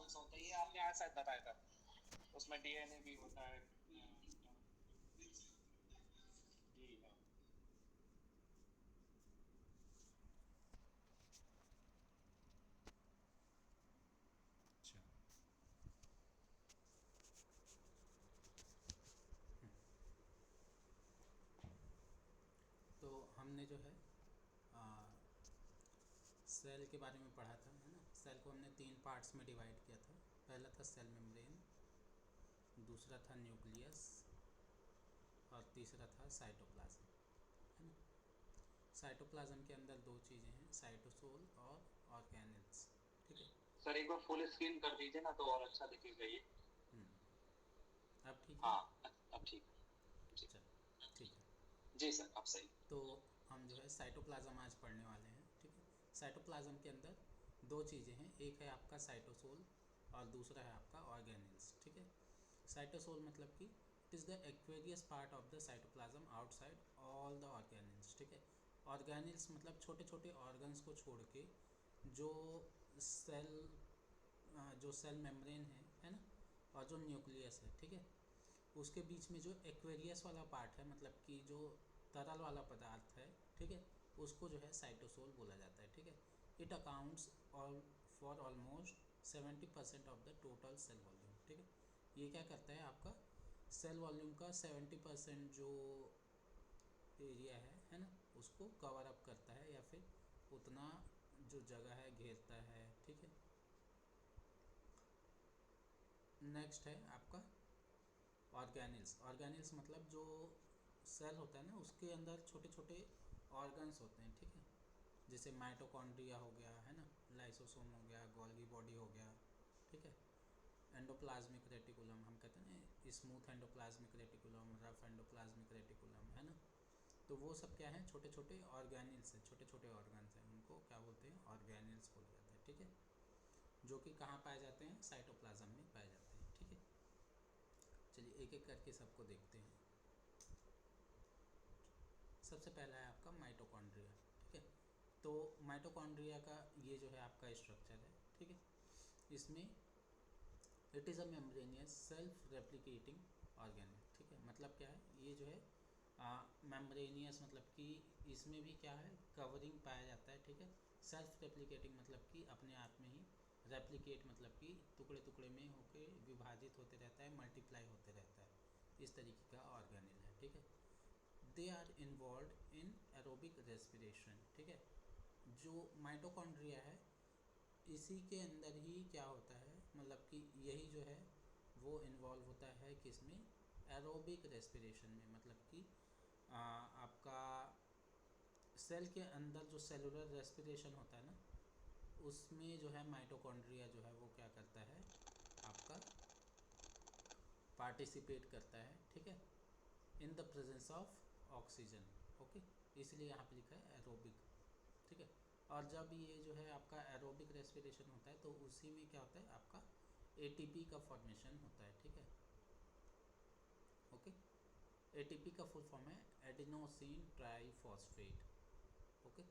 कौन सा होता है, ये आपने आज शायद बताया था, उसमें डीएनए भी होता है। जी हाँ। अच्छा। तो हमने जो है सेल के बारे में पढ़ा था, है ना। सेल को हमने 3 पार्ट्स में डिवाइड किया था। पहला था सेल मेम्ब्रेन, दूसरा था न्यूक्लियस, और तीसरा था साइटोप्लाज्म, है ना। साइटोप्लाज्म के अंदर दो चीज़ें हैं, साइटोसोल और ऑर्गेनेल्स, ठीक है। सर एक बार फुल स्क्रीन कर दीजिए ना, तो और अच्छा दिखेगा ये। अब ठीक है। हाँ, अब ठीक है जी। चलो ठीक है। जी सर, अब सही। तो हम जो है साइटोप्लाज्म आज पढ़ने वाले हैं, ठीक है। साइटोप्लाज्म के अंदर दो चीज़ें हैं, एक है आपका साइटोसोल और दूसरा है आपका ऑर्गेनेल्स, ठीक है। साइटोसोल मतलब कि it is the Aquarius part of the cytoplasm outside all the organelles, ठीक है। ऑर्गेनेल्स मतलब छोटे छोटे ऑर्गन्स को छोड़ के जो सेल जो सेल मेम्ब्रेन है ना, और जो न्यूक्लियस है, ठीक है, उसके बीच में जो एक्वेरियस वाला पार्ट है, मतलब कि जो तरल वाला पदार्थ है, ठीक है, उसको जो है साइटोसोल बोला जाता है, ठीक है। It accounts all for almost 70% of the total sale volume, ठीक है। ये क्या करता है, आपका सेल वॉल्यूम का 70% जो एरिया है ना, उसको कवर अप करता है, या फिर उतना जो जगह है घेरता है, ठीक है। नेक्स्ट है आपका ऑर्गेनिल्स। ऑर्गेनिल्स मतलब जो सेल होता है ना, उसके अंदर छोटे छोटे ऑर्गन्स होते हैं, ठीक है। जैसे माइटोकॉन्ड्रिया हो गया, है ना, लाइसोसोम हो गया, गोल्गी बॉडी हो गया, ठीक है। एंडोप्लाज्मिक रेटिकुलम हम कहते हैं ना, smooth endoplasmic reticulum, rough endoplasmic reticulum, है ना। तो वो सब क्या है, छोटे छोटे ऑर्गेनिल्स हैं, छोटे छोटे ऑर्गन्स हैं, उनको क्या बोलते हैं, ऑर्गेनिल्स बोला जाता है, ठीक है। जो कि कहाँ पाए जाते हैं, साइटोप्लाज्म में पाए जाते हैं, ठीक है। चलिए एक एक करके सबको देखते हैं। सबसे पहला है आपका माइटोकॉन्ड्रिया, ठीक है। तो माइटोकॉन्ड्रिया का ये जो है आपका स्ट्रक्चर है, ठीक है। इसमें it is a membranosus self replicating organ, ठीक है। मतलब क्या है, ये जो है मेम्ब्रेनियस मतलब कि इसमें भी क्या है, कवरिंग पाया जाता है, ठीक है। सेल्फ रेप्लिकेटिंग मतलब कि अपने आप में ही, रेप्लिकेट मतलब कि टुकड़े टुकड़े में होके विभाजित होते रहता है, मल्टीप्लाई होते रहता है, इस तरीके का ऑर्गेनिल है, ठीक है। They are involve in aerobic respiration, ठीक है। जो माइटोकॉन्ड्रिया है, इसी के अंदर ही क्या होता है, मतलब कि यही जो है वो इन्वॉल्व होता है किसमें, एरोबिक रेस्पिरेशन में। मतलब कि आपका सेल के अंदर जो सेलुलर रेस्पिरेशन होता है ना, उसमें जो है माइटोकॉन्ड्रिया जो है वो क्या करता है, आपका पार्टिसिपेट करता है, ठीक है, in the presence of oxygen, okay. इसलिए यहाँ पे लिखा है एरोबिक, ठीक है। और जब ये जो है आपका एरोबिक रेस्पिरेशन होता है, तो उसी में क्या होता है, आपका एटीपी का फॉर्मेशन होता है, ठीक है, ओके। एटीपी का फुल फॉर्म है एडिनोसिन ट्राईफॉस्फेट, ओके।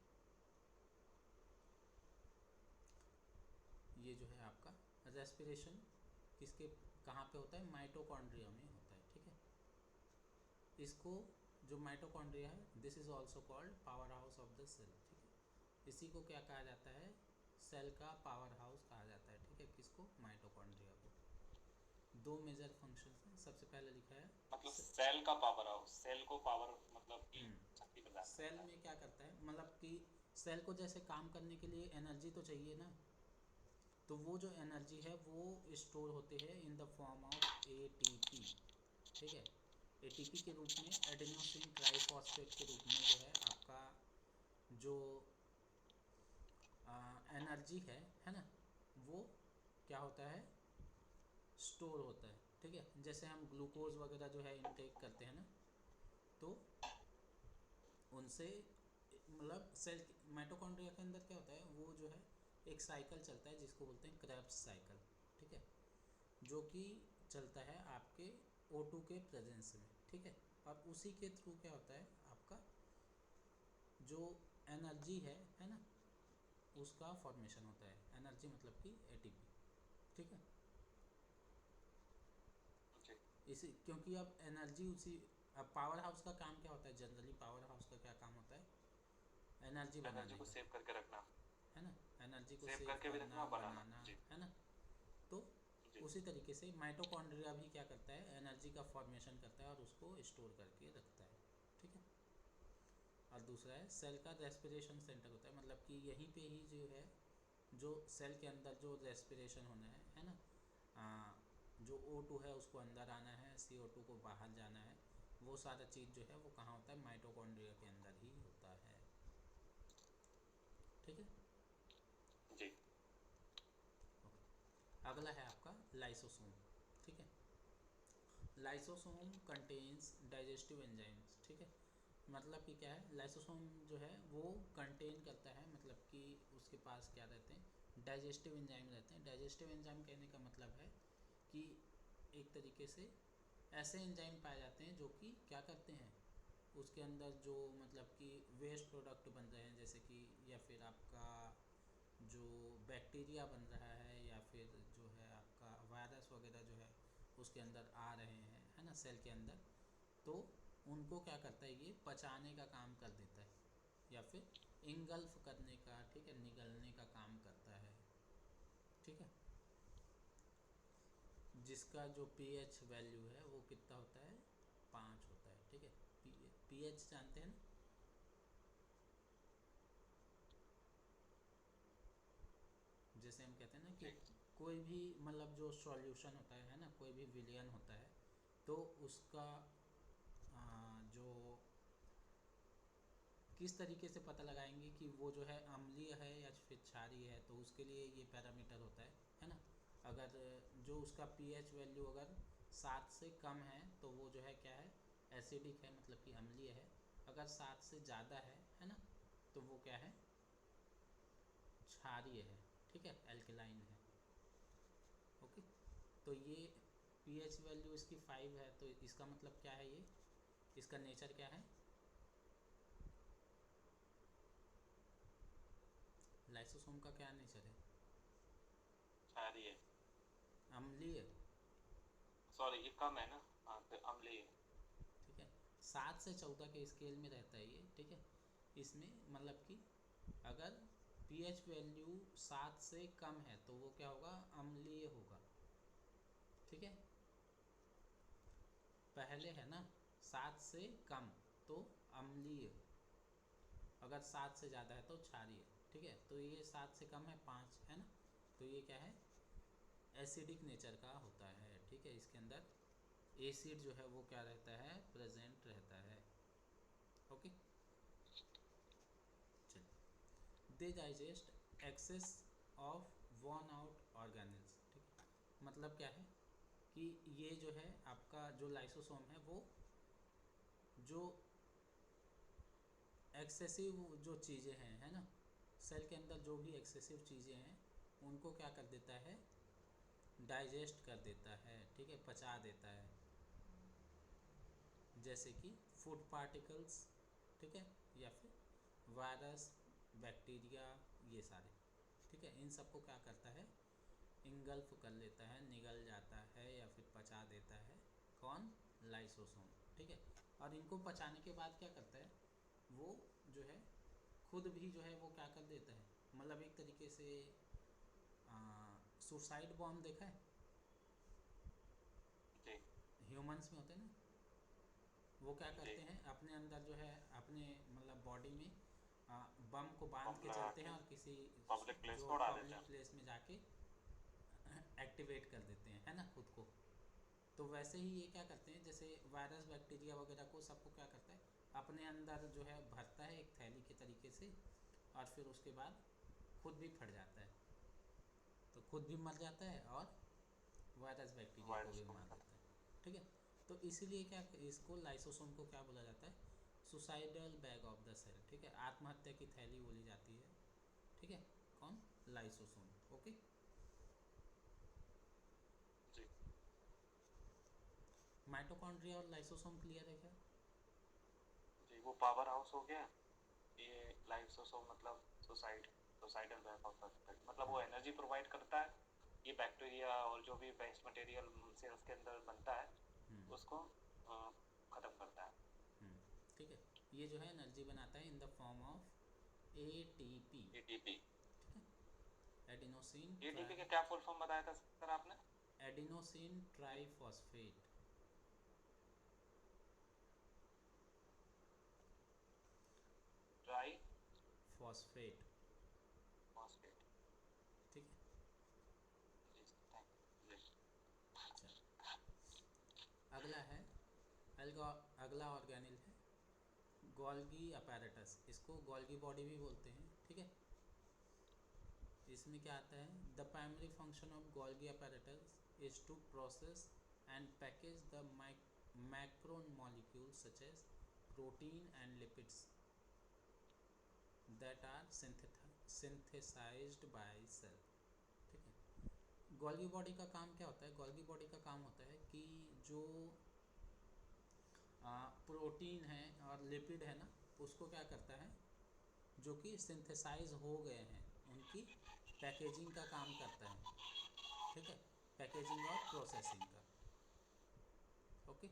ये जो है आपका रेस्पिरेशन किसके कहाँ पे होता है, माइटोकॉन्ड्रिया में होता है, ठीक है। इसको जो माइटोकॉन्ड्रिया है, this is also called powerhouse of the cell, ठीक है। इसी को क्या कहा जाता है, सेल का पावर हाउस कहा जाता है, ठीक है। किसको, माइटोकॉन्ड्रिया को। दो मेजर फंक्शंस हैं। सबसे पहले लिखा है मतलब सेल का पावर हाउस, सेल को पावर मतलब की शक्ति प्रदान सेल करता है। में क्या करता है, मतलब कि सेल को जैसे काम करने के लिए एनर्जी तो चाहिए ना, तो वो जो एनर्जी है वो स्टोर होते हैं इन द फॉर्म ऑफ एटीपी, ठीक है। एटीपी के रूप में, एडेनोसिन ट्राईफॉस्फेट के रूप में जो है आपका जो एनर्जी है ना, वो क्या होता है, स्टोर होता है, ठीक है। जैसे हम ग्लूकोज वगैरह जो है इनटेक करते हैं ना, तो उनसे मतलब सेल माइटोकॉन्ड्रिया के अंदर क्या होता है, वो जो है एक साइकिल चलता है जिसको बोलते हैं क्रेब्स साइकिल, ठीक है, जो कि चलता है आपके O2 के प्रेजेंस में, ठीक है। और उसी के थ्रू क्या होता है, आपका जो एनर्जी है ना, उसका फॉर्मेशन होता है। एनर्जी मतलब कि एटीपी, ठीक है। इसी क्योंकि अब एनर्जी उसी, अब पावर हाउस का काम क्या होता है, जनरली पावर हाउस का क्या काम होता है, एनर्जी एनर्जी बनाने को का, सेव करके रखना, है ना, एनर्जी को सेव सेव करके भी करना, रखना, बनाना। बनाना, जी है ना। तो जी उसी तरीके से माइटोकॉन्ड्रिया भी क्या करता है, एनर्जी का फॉर्मेशन करता है और उसको स्टोर करके रखता है, ठीक है। और दूसरा है सेल का रेस्पिरेशन सेंटर होता है, मतलब कि यहीं पे ही जो है, जो सेल के अंदर जो रेस्पिरेशन होना है ना, जो O2 है उसको अंदर आना है, CO2 को बाहर जाना है, वो सारा चीज़ जो है वो कहाँ होता है, माइटोकॉन्ड्रिया के अंदर ही होता है, ठीक है। जी अगला है आपका लाइसोसोम, ठीक है। लाइसोसोम कंटेन्स डाइजेस्टिव एंजाइम्स, ठीक है। मतलब कि क्या है, लाइसोसोम जो है वो कंटेन करता है, मतलब कि उसके पास क्या रहते हैं, डाइजेस्टिव एंजाइम रहते हैं। डाइजेस्टिव एंजाइम कहने का मतलब है कि एक तरीके से ऐसे एंजाइम पाए जाते हैं जो कि क्या करते हैं, उसके अंदर जो मतलब कि वेस्ट प्रोडक्ट बन रहे हैं, जैसे कि या फिर आपका जो बैक्टीरिया बन रहा है या फिर जो है आपका वायरस वगैरह जो है उसके अंदर आ रहे हैं, है ना, सेल के अंदर, तो उनको क्या करता है, ये पचाने का काम कर देता है या फिर इंगल्फ करने का, ठीक है, निगलने का काम करता है, ठीक है। जिसका जो pH वैल्यू है वो कितना होता है, 5 होता है, ठीक है। pH जानते हैं ना, जैसे हम कहते हैं ना कि जी कोई भी मतलब जो सॉल्यूशन होता है ना, कोई भी विलयन होता है, तो उसका जो किस तरीके से पता लगाएंगे कि वो जो है अम्लीय है या फिर क्षारीय है, तो उसके लिए ये पैरामीटर होता है ना। अगर जो उसका pH वैल्यू अगर 7 से कम है तो वो जो है क्या है, एसिडिक है, मतलब कि अम्लीय है। अगर 7 से ज़्यादा है ना, तो वो क्या है, क्षारीय है, ठीक है, एल्कलाइन है, ओके। तो ये pH वैल्यू इसकी 5 है, तो इसका मतलब क्या है, ये इसका नेचर क्या है, लाइसोसोम का क्या नेचर है, सारी है, अम्लीय, सॉरी ये कम है ना, हाँ तो अम्लीय है। ठीक है। 7 से 14 के स्केल में रहता है ये, ठीक है। इसमें मतलब कि अगर pH वैल्यू 7 से कम है तो वो क्या होगा, अम्लीय होगा, ठीक है। पहले है ना 7 से कम तो अम्लीय, अगर 7 से ज़्यादा है तो क्षारीय, ठीक है। तो ये 7 से कम है, 5 है ना, तो ये क्या है, एसिडिक नेचर का होता है, ठीक है। इसके अंदर एसिड जो है वो क्या रहता है, प्रेजेंट रहता है, ओके। चलिए, they digest excess of worn out organelles, ठीक है। मतलब क्या है कि ये जो है आपका जो लाइसोसोम है वो जो एक्सेसिव जो चीज़ें हैं, है ना, सेल के अंदर जो भी एक्सेसिव चीज़ें हैं उनको क्या कर देता है, डाइजेस्ट कर देता है, ठीक है, पचा देता है। जैसे कि फूड पार्टिकल्स, ठीक है, या फिर वायरस, बैक्टीरिया, ये सारे, ठीक है, इन सबको क्या करता है, इंगल्फ कर लेता है, निगल जाता है या फिर पचा देता है, कौन, लाइसोसोम, ठीक है। और इनको पचाने के बाद क्या करता है, वो जो है खुद भी जो है वो क्या कर देता है, मतलब एक तरीके से सुसाइड बॉम्ब देखा है, जी ह्यूमंस में होते हैं ना, वो क्या जी करते हैं अपने अंदर जो है अपने मतलब बॉडी में बम को बांध बम के लगा चलते हैं के और किसी पब्लिक प्लेस जो को उड़ा देते पब्लिक हैं। प्लेस में जाके एक्टिवेट कर देते हैं, है ना, खुद को। तो वैसे ही ये क्या करते हैं, जैसे वायरस बैक्टीरिया वगैरह को सबको क्या करता है, अपने अंदर जो है भरता है एक थैली के तरीके से, और फिर उसके बाद खुद भी फट जाता है, तो खुद भी मर जाता है और वायरस बैक्टीरिया को वायरस भी को मार भी देता है, ठीक है। तो इसीलिए क्या, इसको लाइसोसोम को क्या बोला जाता है, suicidal bag of the cell, ठीक है, आत्महत्या की थैली बोली जाती है, ठीक है, कौन, लाइसोसोम, ओके। जी माइटोकॉन्ड्रिया और लाइसोसोम क्लियर है क्या, जी वो पावर हाउस हो गया। ये लाइसोसोम मतलब suicide, suicidal bag of the cell, मतलब वो हम्म एनर्जी प्रोवाइड करता है। ये बैक्टीरिया और जो भी वेस्ट मटेरियल सेल्स के अंदर बनता है उसको ख़त्म करता है। ठीक है, ये जो है एनर्जी बनाता है इन the form of ATP। ATP. ठीक है, एडिनोसिन एटीपी का क्या फुल फॉर्म बताया था सर आपने? Adenosine triphosphate. Try phosphate. Phosphate. ठीक है, जी थैंक यू। चल अगला है अगला ऑर्गेनिल है गोल्गी अपैरेटस। इसको गोल्गी बॉडी भी बोलते हैं। ठीक है, इसमें क्या आता है, the primary function of Golgi apparatus is to process and package the macromolecules such as protein and lipids that are synthesized by cell. ठीक है, गोल्गी बॉडी का काम क्या होता है? गोल्गी बॉडी का काम होता है कि जो प्रोटीन है और लिपिड है ना, उसको क्या करता है, जो कि सिंथेसाइज हो गए हैं, उनकी पैकेजिंग का काम करता है। ठीक है, पैकेजिंग और प्रोसेसिंग का। ओके,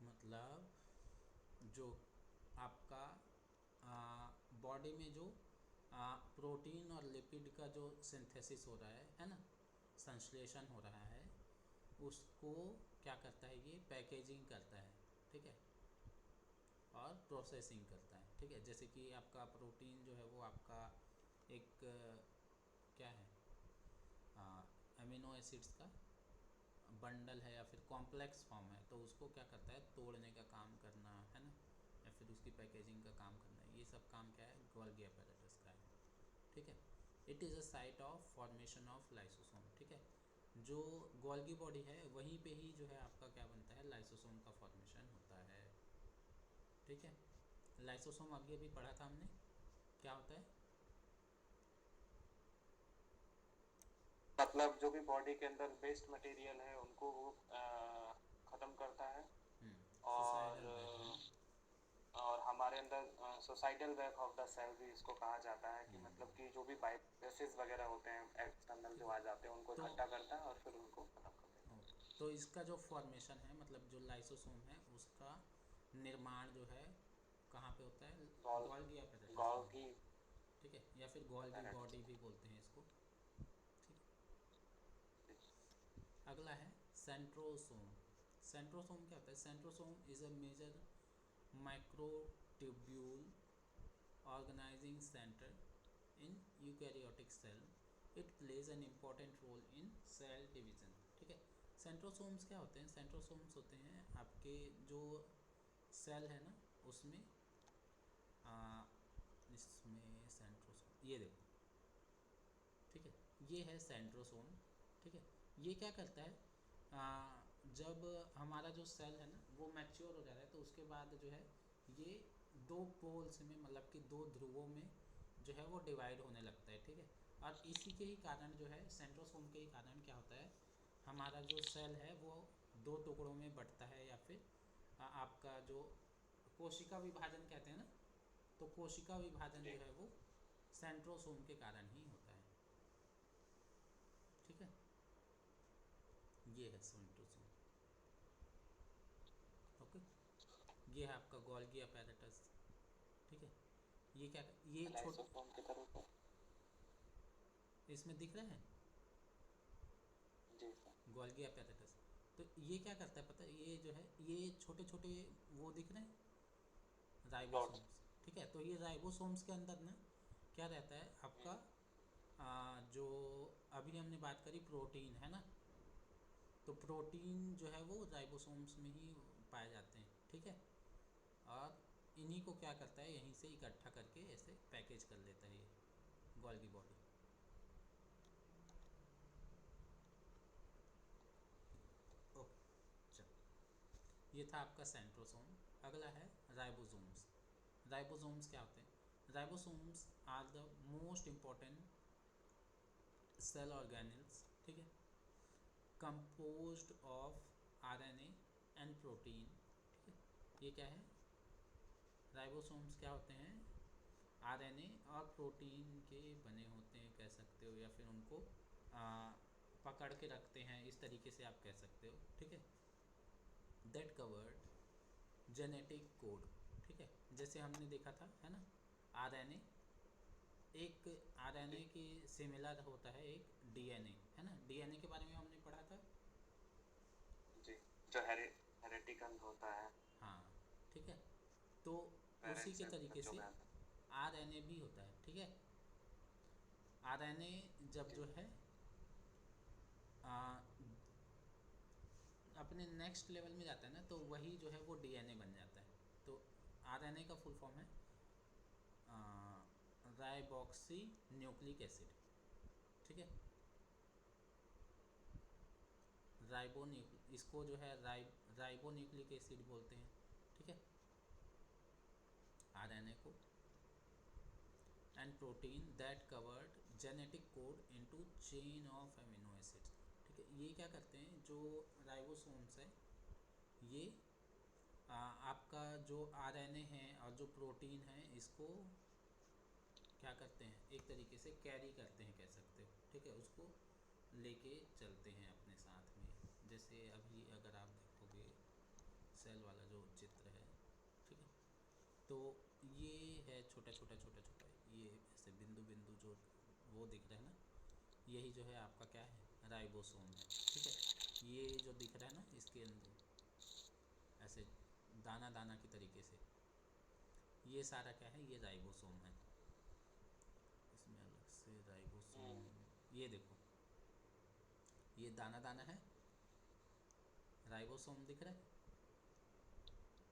मतलब जो आपका बॉडी में जो प्रोटीन और लिपिड का जो सिंथेसिस हो रहा है ना, संश्लेषण हो रहा है, उसको क्या करता है, ये पैकेजिंग करता है। ठीक है, और प्रोसेसिंग करता है। ठीक है, जैसे कि आपका प्रोटीन जो है वो आपका एक क्या है, अमीनो एसिड्स का बंडल है या फिर कॉम्प्लेक्स फॉर्म है, तो उसको क्या करता है, तोड़ने का काम करना है ना, या फिर उसकी पैकेजिंग का काम करना, ये सब काम क्या है, गोल्गी अपैरेटस का है। ठीक है, it is a site of formation of lysosome. ठीक है, जो गोल्गी बॉडी है वहीं पे ही जो है आपका क्या बनता है, लाइसोसोम का फॉर्मेशन होता है। ठीक है, लाइसोसोम अभी अभी पढ़ा था हमने, क्या होता है, मतलब जो भी बॉडी के अंदर वेस्ट मटेरियल है उनको वो ख़त्म करता है। और सुसाइडल वेब है ना। और हमारे अंदर societal web of the cell भी इसको कहा जाता है, कि मतलब कि जो भी वायरसेस वगैरह होते हैं एक्सटर्नल ठीक जो है, आ जाते हैं उनको तो इकट्ठा करता है और फिर उनको खत्म कर देता है। तो इसका जो फॉर्मेशन है, मतलब जो लाइसोसोम है उसका निर्माण जो है कहाँ पे होता है, गॉल गोल्गी अपैरेटस में। गॉल्गी ठीक है, या फिर गोल्गी apparatus। बॉडी भी बोलते हैं इसको। ठीक है, अगला है सेंट्रोसोम। सेंट्रोसोम क्या होता है? Centrosome is a major microtubule organizing center in eukaryotic cell. It plays an important role in cell division. ठीक है, सेंट्रोसोम्स क्या होते हैं? सेंट्रोसोम्स होते हैं आपके जो सेल है ना, उसमें इसमें सेंट्रोसोम, ये देखो। ठीक है, ये है सेंट्रोसोम। ठीक है, ये क्या करता है, जब हमारा जो सेल है ना वो मैच्योर हो जाता है, तो उसके बाद जो है ये दो पोल्स में, मतलब कि दो ध्रुवों में जो है वो डिवाइड होने लगता है। ठीक है, और इसी के ही कारण जो है, सेंट्रोसोम के ही कारण क्या होता है, हमारा जो सेल है वो दो टुकड़ों में बढ़ता है, या फिर आपका जो कोशिका विभाजन कहते हैं ना, तो कोशिका विभाजन जी। जो है वो सेंट्रोसोम के कारण ही होता है। ठीक है, ये है सेंट्रोसोम। ओके, ये है आपका गोल्गी अपैरेटस। ठीक है, ये क्या, ये छोट लाइसोसोम की तरफ है। इसमें दिख रहे हैं जी सर। Golgi apparatus. तो ये क्या करता है पता है, ये जो है ये छोटे छोटे वो दिख रहे हैं प्लॉट्स। राइबोसोम्स। ठीक है, तो ये राइबोसोम्स के अंदर ना क्या रहता है आपका, जो अभी हमने बात करी प्रोटीन है ना, तो प्रोटीन जो है वो राइबोसोम्स में ही पाए जाते हैं। ठीक है, और इन्हीं को क्या करता है, यहीं से इकट्ठा करके ऐसे पैकेज कर लेता है ये गोल्गी बॉडी। ओके, चलो, ये था आपका सेंट्रोसोम। अगला है राइबोसोम्स। राइबोसोम्स क्या होते हैं? Ribosomes are the most important cell organelles. ठीक है, composed of RNA and protein. ठीक है, ये क्या है, राइबोसोम्स क्या होते हैं, आरएनए और प्रोटीन के बने होते हैं कह सकते हो, या फिर उनको पकड़ के रखते हैं, इस तरीके से आप कह सकते हो, ठीक है। दैट कवर्ड जेनेटिक कोड, ठीक है, जैसे हमने देखा था, है ना, आरएनए, एक आरएनए जी की सिमिलर होता है एक डीएनए, है ना, डीएनए के बारे में हमने पढ़ा था। जी, जो हेरेटिकल होता है, हाँ, ठीक है, तो उसी पेरेंट्स के से तरीके बच्चों से में आता है। आरएनए भी होता है, ठीक है। आरएनए जब जी जो है आ, अपने नेक्स्ट लेवल में जाता है ना, तो वही जो है वो डीएनए बन जाता है। तो आरएनए का फुल फॉर्म है राइबॉक्सी न्यूक्लिक एसिड, ठीक है। इसको जो है राइबो न्यूक्लिक एसिड बोलते हैं, ठीक है, आरएनए को। And protein that covered genetic code into chain of amino acids, ठीक है। ये क्या करते हैं, जो राइबोसोम्स है, ये आपका जो आरएनए है और जो प्रोटीन है, इसको क्या करते हैं, एक तरीके से कैरी करते हैं, कह सकते हो, ठीक है, उसको लेके चलते हैं अपने साथ में। जैसे अभी अगर आप देखोगे सेल वाला जो चित्र है, ठीक है, तो ये है छोटा छोटा छोटा छोटा, ये ऐसे बिंदु बिंदु जो वो दिख रहा है ना, यही जो है आपका क्या है, राइबोसोम है, ठीक है। ये जो दिख रहा है ना, इसके अंदर ऐसे दाना दाना की तरीके से, ये सारा क्या है, ये राइबोसोम है। इसमें अलग से राइबोसोम, ये देखो, ये दाना दाना है, राइबोसोम दिख रहा है।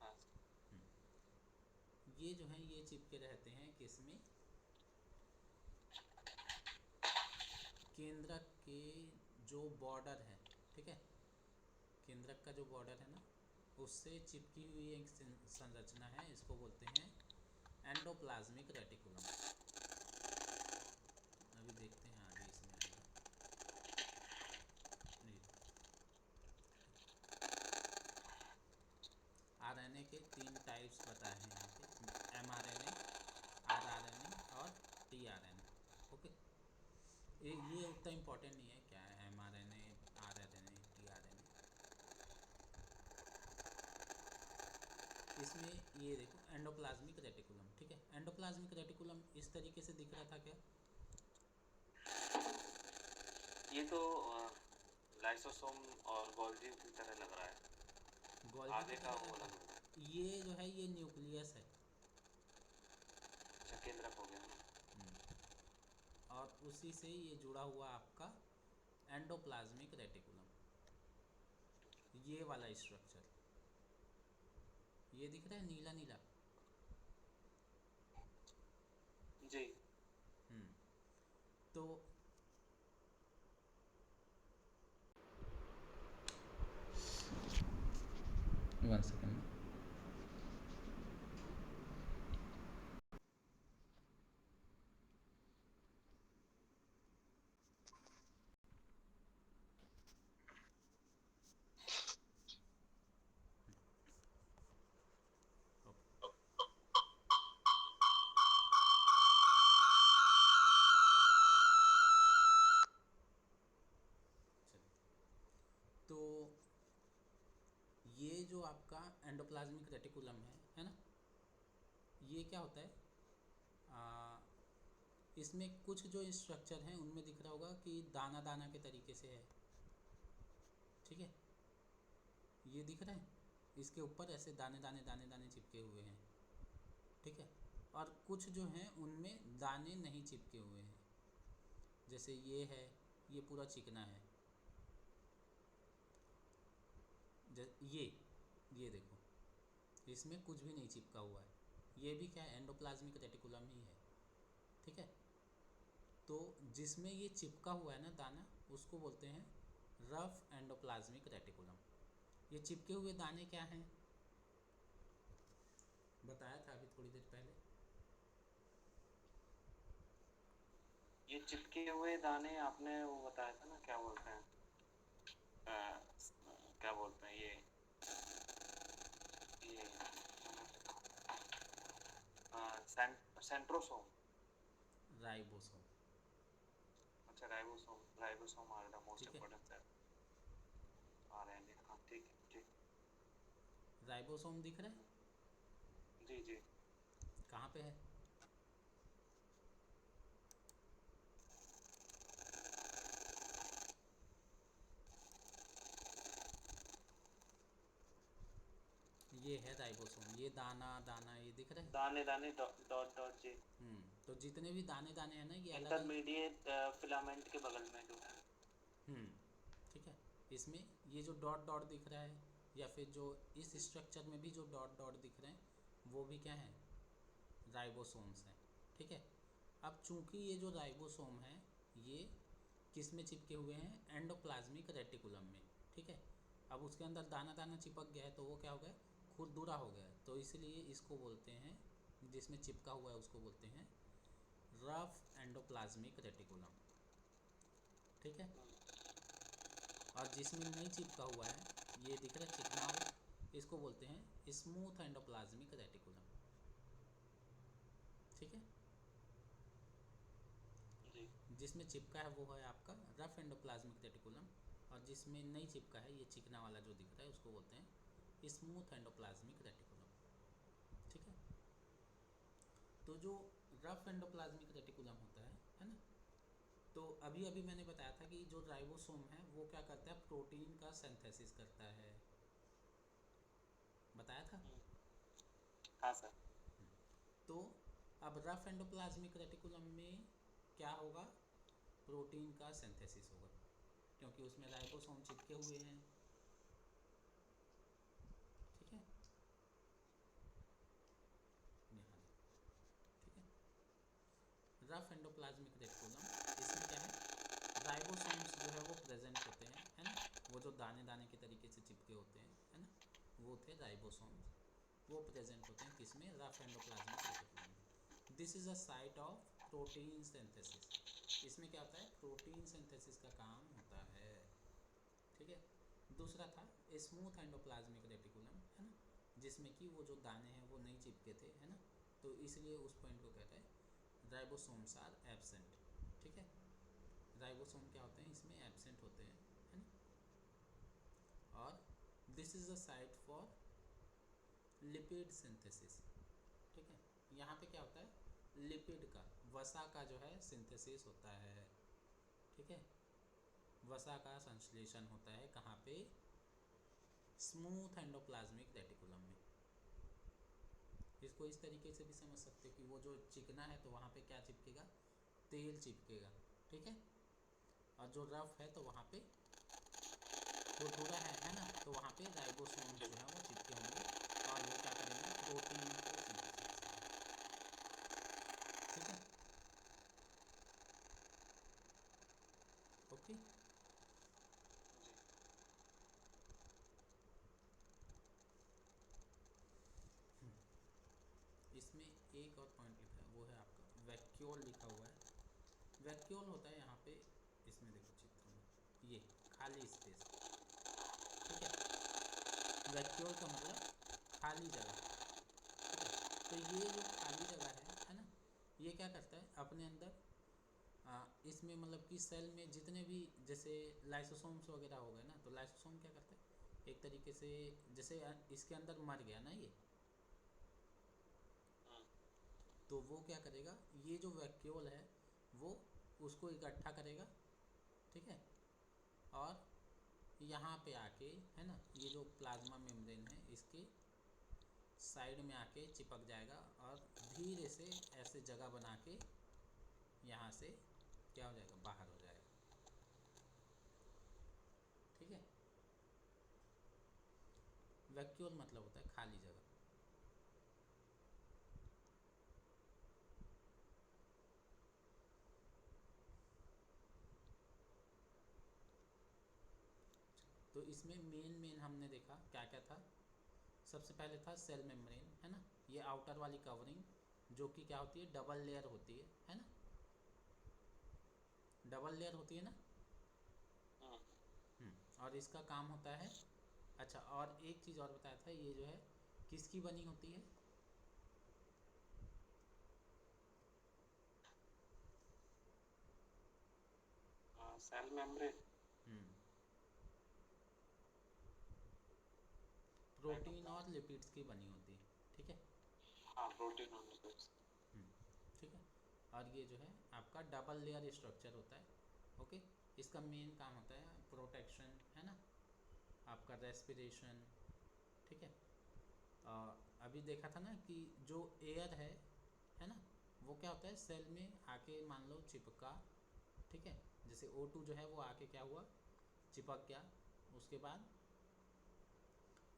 हाँ ये जो है ये चिपके रहते हैं किसमें, केंद्रक के जो बॉर्डर है, ठीक है, केंद्रक का जो बॉर्डर है ना, उससे चिपकी हुई एक संरचना है, इसको बोलते हैं एंडोप्लाज्मिक रेटिकुलम। अभी देखते हैं आगे इसमें आएगा, आरएनए के 3 टाइप्स बताए हैं यहाँ पे, एमआरएनए, आरआरएनए और टीआरएनए, ओके। ये उतना इम्पोर्टेंट नहीं है क्या है एमआरएनए, आरआरएनए, टीआरएनए। इसमें ये देखो एंडोप्लाज्मिक रेटिकुलम, ठीक है, एंडोप्लाज्मिक रेटिकुलम इस तरीके से दिख रहा था क्या, ये तो लाइसोसोम और गोल्गी की तरह लग रहा है, गोल्गी आगे की का तरह वो लग रहा लग रहा है। है, ये जो है ये न्यूक्लियस है। अच्छा, केंद्रक हो गया। और उसी से ये जुड़ा हुआ आपका एंडोप्लाज्मिक रेटिकुलम, ये वाला स्ट्रक्चर, ये दिख रहा है नीला नीला। जी हम्म तो 1 सेकेंड। ओके, चलिए, तो ये जो आपका एंडोप्लाज्मिक रेटिकुलम है ना, ये क्या होता है, आ, इसमें कुछ जो स्ट्रक्चर हैं उनमें दिख रहा होगा कि दाना दाना के तरीके से है, ठीक है, ये दिख रहा है, इसके ऊपर ऐसे दाने दाने दाने दाने चिपके हुए हैं, ठीक है। और कुछ जो हैं उनमें दाने नहीं चिपके हुए हैं, जैसे ये है, ये पूरा चिकना है, ये देखो, इसमें कुछ भी नहीं चिपका हुआ है, ये भी क्या है, एंडोप्लाज्मिक रेटिकुलम ही है, ठीक है। तो जिसमें ये चिपका हुआ है ना दाना, उसको बोलते हैं रफ एंडोप्लाज्मिक रेटिकुलम। ये चिपके हुए दाने क्या हैं, बताया था अभी थोड़ी देर पहले, ये चिपके हुए दाने आपने वो बताया था ना, क्या बोलते हैं, क्या बोलते हैं ये सेंट्रोसोम। राइबोसोम, अच्छा, राइबोसोम आर द मोस्ट ठीक है, इम्पोर्टेंट सेल आरएनए। हाँ ठीक है, ठीक। राइबोसोम दिख रहा है जी जी। कहाँ पे है? ये है राइबोसोम, ये दाना दाना ये दिख रहा है। दाने दाने डॉट डॉट डॉट जी। तो जितने भी दाने दाने हैं ना ये अलग अलग। इंटरमीडिएट फिलामेंट के बगल में जो है। हम्म ठीक है, इसमें ये जो डॉट डॉट दिख रहा है या फिर जो इस स्ट्रक्चर में भी जो डॉट डॉट दिख रहे हैं वो भी क्या है, राइबोसोम्स हैं। ठीक है, अब चूंकि ये जो राइबोसोम है ये किस में चिपके हुए हैं, एंडोप्लाज्मिक रेटिकुलम में। ठीक है, अब उसके अंदर दाना दाना चिपक गया है तो वो क्या हो गया, खुरदुरा हो गया, तो इसलिए इसको बोलते हैं, जिसमें चिपका हुआ है उसको बोलते हैं रफ एंडोप्लाज्मिक रेटिकुलम। ठीक है, और जिसमें नहीं चिपका हुआ है ये दिख रहा है चिकना हुआ, इसको बोलते हैं स्मूथ एंडोप्लाज्मिक रेटिकुलम। ठीक है, जी जिसमें चिपका है वो है आपका रफ एंडोप्लाज्मिक रेटिकुलम, और जिसमें नहीं चिपका है ये चिकना वाला जो दिख रहा है उसको बोलते हैं स्मूथ एंडोप्लाज्मिक रेटिकुलम। ठीक है, तो जो रफ एंडोप्लाज्मिक रेटिकुलम होता है ना, तो अभी अभी मैंने बताया था कि जो राइबोसोम है वो क्या करता है, प्रोटीन का सिंथेसिस करता है, बताया था। हाँ सर। तो अब रफ एंडोप्लाज्मिक रेटिकुलम में क्या होगा, प्रोटीन का सिंथेसिस होगा, क्योंकि उसमें राइबोसोम चिपके हुए हैं। ठीक है, यहाँ ठीक है, रफ एंडोप्लाज्मिक रेटिकुलम इसमें क्या है, राइबोसोम्स जो है वो प्रेजेंट होते हैं, है ना, वो जो दाने दाने के तरीके से चिपके होते हैं, है ना, वो थे राइबोसोम्स, वो प्रेजेंट होते हैं किसमें, रफ एंडोप्लाज्मिक रेटिकुलम में। This is a site of protein synthesis, इसमें क्या होता है, प्रोटीन सिंथेसिस का काम होता है। ठीक है, दूसरा था स्मूथ एंडोप्लाज्मिक रेटिकुलम, है ना, जिसमें कि वो जो दाने हैं वो नहीं चिपके थे, है ना, तो इसलिए उस पॉइंट को कहते हैं राइबोसोम्स आर एब्सेंट। ठीक है, राइबोसोम क्या होते हैं, इसमें एब्सेंट होते हैं, है ना, और this is a site for lipid synthesis. ठीक है, यहाँ पे क्या होता है, लिपिड का, वसा का जो है सिंथेसिस होता है। ठीक है, वसा का संश्लेषण होता है कहाँ पे, स्मूथ एंडोप्लाज्मिक रेटिकुलम में। इसको इस तरीके से भी समझ सकते हो कि वो जो चिकना है तो वहाँ पे क्या चिपकेगा, तेल चिपकेगा। ठीक है, और जो रफ है तो वहाँ पे खुरदुरा है ना, तो वहाँ पे राइबोसोम जो है वो चिपके होंगे और वो क्या करेंगे, प्रोटीन को सिंथेसाइज करेंगे। ठीक है, ओके। इसमें एक और पॉइंट लिखा है वो है आपका वैक्यूल लिखा हुआ है। वैक्यूल होता है यहाँ पे, इसमें देखो चित्र में ये खाली स्पेस। ठीक है, वैक्यूल का मतलब खाली जगह। ठीक है, तो ये जो खाली जगह है ना, ये क्या करता है अपने अंदर, इसमें मतलब कि सेल में जितने भी जैसे लाइसोसोम्स वगैरह हो गए ना, तो लाइसोसोम क्या करता है एक तरीके से, जैसे इसके अंदर मर गया ना ये, तो वो क्या करेगा, ये जो वैक्यूल है वो उसको इकट्ठा करेगा। ठीक है, और यहाँ पे आके, है ना, ये जो प्लाज्मा मेम्ब्रेन है इसके साइड में आके चिपक जाएगा और धीरे से ऐसे जगह बना के यहाँ से क्या हो जाएगा, बाहर हो जाएगा। ठीक है, वैक्यूल मतलब होता है खाली जगह। तो इसमें मेन हमने देखा क्या क्या था, सबसे पहले था सेल मेम्ब्रेन, है ना, ये आउटर वाली कवरिंग जो कि क्या होती है, डबल लेयर होती है ना, डबल लेयर होती है ना। और इसका काम होता है, अच्छा और एक चीज़ और बताया था, ये जो है किसकी बनी होती है, सेल मेम्ब्रेन। प्रोटीन और लिपिड्स की बनी होती है, ठीक है। हाँ, प्रोटीन और लिपिड्स। ठीक है। और ये जो है आपका डबल लेयर स्ट्रक्चर होता है, ओके। इसका मेन काम होता है प्रोटेक्शन, है ना, आपका रेस्पिरेशन, ठीक है। अभी देखा था ना कि जो एयर है ना, वो क्या होता है सेल में आके मान लो चिपका, ठीक है। जैसे O2 जो है वो आके क्या हुआ, चिपक गया, उसके बाद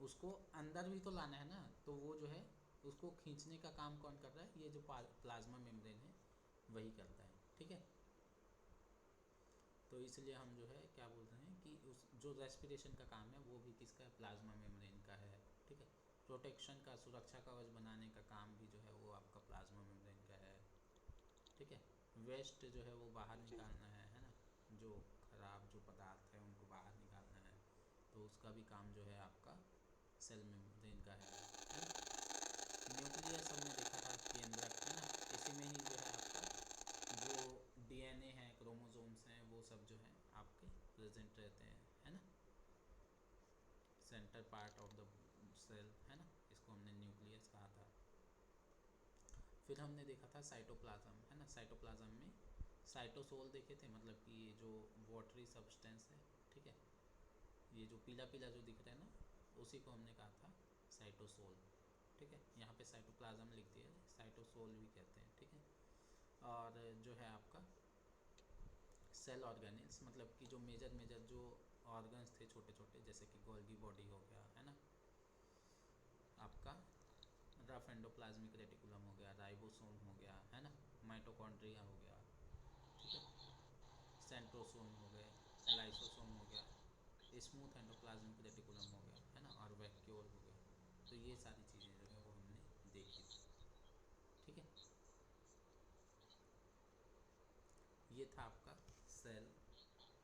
उसको अंदर भी तो लाना है ना, तो वो जो है उसको खींचने का काम कौन कर रहा है, ये जो प्लाज्मा मेम्ब्रेन है वही करता है, ठीक है। तो इसलिए हम जो है क्या बोलते हैं कि उस जो रेस्पिरेशन का काम है वो भी किसका है, प्लाज्मा मेम्ब्रेन का है, ठीक है। प्रोटेक्शन का, सुरक्षा कवच बनाने का काम भी जो है वो आपका प्लाज्मा मेम्ब्रेन का है, ठीक है। वेस्ट जो है वो बाहर निकालना है ना, जो खराब जो पदार्थ है उनको बाहर निकालना है, तो उसका भी काम जो है आपका सेल मेम्ब्रेन का है ना। न्यूक्लियस हमने देखा था केंद्रक, है ना, इसी में ही जो है आपका जो DNA है, क्रोमोसोम्स हैं, वो सब जो है आपके प्रेजेंट रहते हैं, है ना। Centre part of the cell, है ना, इसको हमने न्यूक्लियस कहा था। फिर हमने देखा था साइटोप्लाज्म, है ना। साइटोप्लाज्म में साइटोसोल देखे थे, मतलब कि ये जो वाटरी सब्सटेंस है, ठीक है, ये जो पीला पीला जो दिख रहा है ना, उसी को हमने कहा था साइटोसोल, ठीक है। यहाँ पे साइटोप्लाज्म लिख दिया है, साइटोसोल भी कहते हैं, ठीक है। और जो है आपका सेल ऑर्गेनिल्स, मतलब कि जो मेजर जो ऑर्गन्स थे छोटे छोटे, जैसे कि गोल्गी बॉडी हो गया, है ना, आपका रफ एंडोप्लाज्मिक रेटिकुलम हो गया, राइबोसोम हो गया, है ना, माइटोकॉन्ड्रिया हो गया, ठीक है, सेंट्रोसोम हो गए, लाइसोसोम हो गया, स्मूथ एंडोप्लाज्मिक रेटिकुलम हो गया, है ना, और वैक्यूल हो गया। तो ये सारी चीज़ें जो है वो हमने देखी थी, ठीक है। ये था आपका सेल।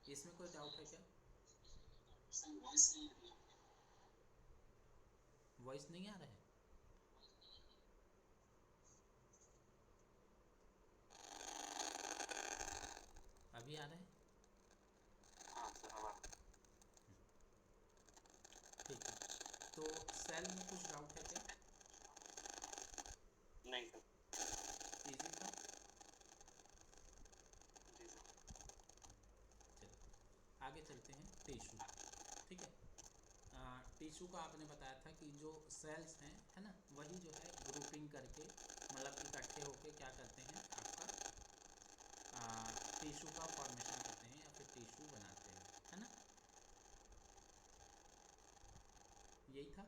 इसमें कोई डाउट है क्या? वॉइस नहीं आ रहा है? अभी आ रहा है? हाँ सर, अब ठीक है। तो सेल में कुछ डाउट है क्या? नहीं सर। इजी था? जी सर। चलिए आगे चलते हैं। टिश्यू, ठीक है। टिश्यू का आपने बताया था कि जो सेल्स हैं, है ना, वही जो है ग्रुपिंग करके, मतलब इकट्ठे होके क्या करते हैं, आपका टिश्यू का फॉर्मेशन करते हैं या फिर टिश्यू बनाते हैं, है ना। यही था।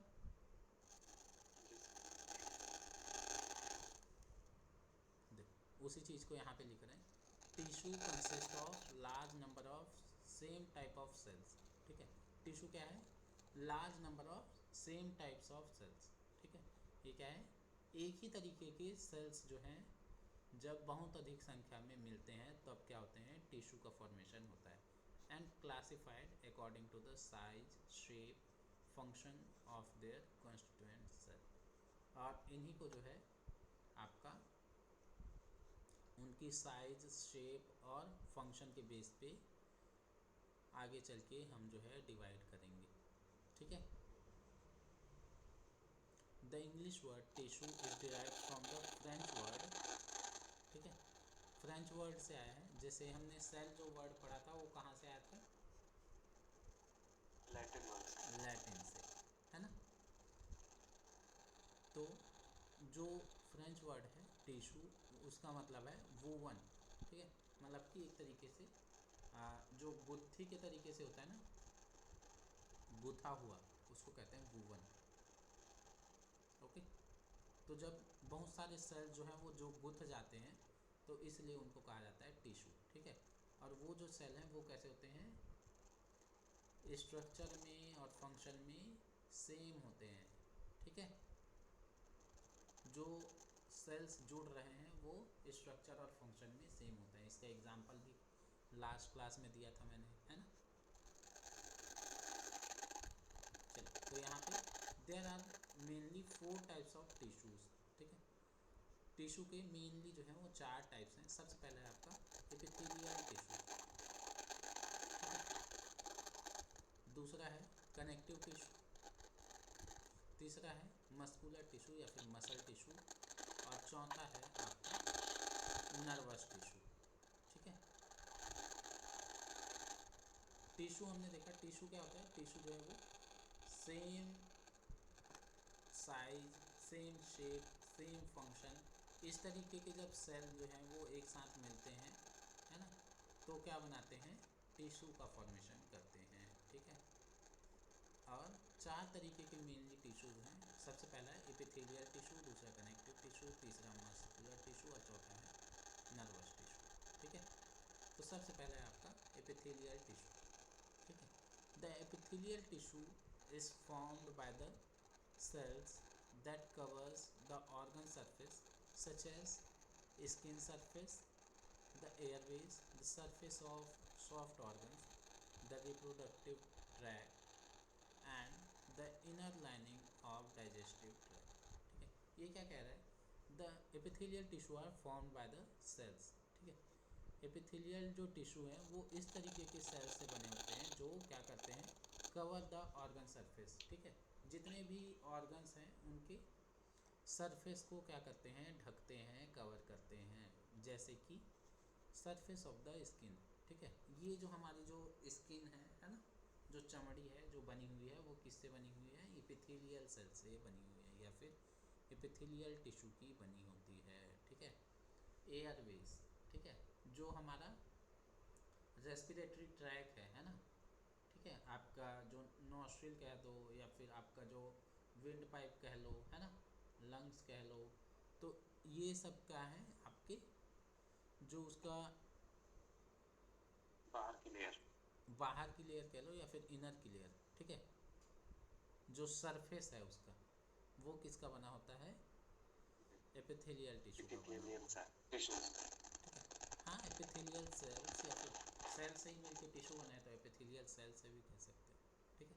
देखो उसी चीज़ को यहाँ पे लिख रहे हैं। Tissue consist of large number of same type of cells, ठीक है। टिश्यू क्या है, large number of same types of cells, ठीक है। ये क्या है, एक ही तरीके के सेल्स जो हैं जब बहुत अधिक संख्या में मिलते हैं तब क्या होते हैं, टिश्यू का फॉर्मेशन होता है। And classified according to the size, shape, function of their constituent cell. और इन्हीं को जो है आपका उनकी साइज, शेप और फंक्शन के बेस पे आगे चल के हम जो है डिवाइड करेंगे, ठीक है। The English word tissue is derived from the French word, ठीक है, फ्रेंच वर्ड से आया है। जैसे हमने सेल जो वर्ड पढ़ा था वो कहाँ से आया था, लैटिन वर्ड। लैटिन से, है ना। तो जो फ्रेंच वर्ड है टिश्यू, उसका मतलब है वूवन, ठीक है, मतलब कि एक तरीके से जो गुत्थी के तरीके से होता है ना, गुथा हुआ, उसको कहते हैं वूवन, ओके। तो जब बहुत सारे सेल जो हैं वो जो गुथ जाते हैं तो इसलिए उनको कहा जाता है टिश्यू, ठीक है। और वो जो सेल हैं वो कैसे होते हैं, स्ट्रक्चर में और फंक्शन में सेम होते हैं, ठीक है। जो सेल्स जुड़ रहे हैं वो स्ट्रक्चर और फंक्शन में सेम होते हैं। इसका एग्जांपल भी लास्ट क्लास में दिया था मैंने, है ना। चलिए तो यहाँ पे there are mainly 4 types of tissues, ठीक है। टिश्यू के मेनली जो है वो 4 टाइप्स हैं। सबसे पहले है आपका एपिथेलियल टिश्यू, दूसरा है कनेक्टिव टिश्यू, तीसरा है मस्कुलर टिश्यू या फिर मसल टिश्यू, और चौथा है आपका नर्वस टिश्यू। ठीक है, टिश्यू हमने देखा, टिश्यू क्या होता है, टिश्यू जो है वो same size, same shape, same function, इस तरीके के जब सेल जो हैं वो एक साथ मिलते हैं, है ना, तो क्या बनाते हैं, टिश्यू का फॉर्मेशन करते हैं। ठीक है, और चार तरीके के मेनली टिश्यूज हैं। सबसे पहला है एपिथेलियल टिश्यू, दूसरा कनेक्टिव टिश्यू, तीसरा मस्कुलर टिश्यू और चौथा है नर्वस टिश्यू। ठीक है, तो सबसे पहला है आपका एपिथेलियल टिश्यू। ठीक है, the epithelial tissue is formed by the cells that covers the organ surface such as skin surface, the airways, the surface of soft organs, the reproductive tract and the inner lining of digestive tract। ठीक है, ये क्या कह रहा है, the epithelial tissue are formed by the cells। ठीक है, epithelial जो टिश्यू है वो इस तरीके के सेल से बने होते हैं जो क्या करते हैं, कवर द ऑर्गन सरफेस। ठीक है, जितने भी ऑर्गन्स हैं उनके सरफेस को क्या करते हैं, ढकते हैं, कवर करते हैं, जैसे कि सरफेस ऑफ द स्किन। ठीक है, ये जो हमारी जो स्किन है ना, जो चमड़ी है जो बनी हुई है वो किससे बनी हुई है, एपिथेलियल सेल से बनी हुई है या फिर एपिथेलियल टिश्यू की बनी होती है। ठीक है, एयरवेज, ठीक है, जो हमारा रेस्पिरेटरी ट्रैक है ना, ठीक है, आपका जो नॉस्ट्रिल कह दो या फिर आपका जो विंड पाइप कह लो, है ना, लंग्स कह लो, तो ये सब क्या है आपके जो उसका बाहर की लेयर, बाहर की लेयर कह लो या फिर इनर की लेयर। ठीक है, जो सरफेस है उसका वो किसका बना होता है, एपिथेलियल टिश्यू का बना होता है। टिश्यू। ठीक है, हाँ, एपिथेलियल सेल्स या फिर सेल से ही मिलके टिश्यू बना है तो एपिथेलियल सेल से भी कह सकते हैं। ठीक है,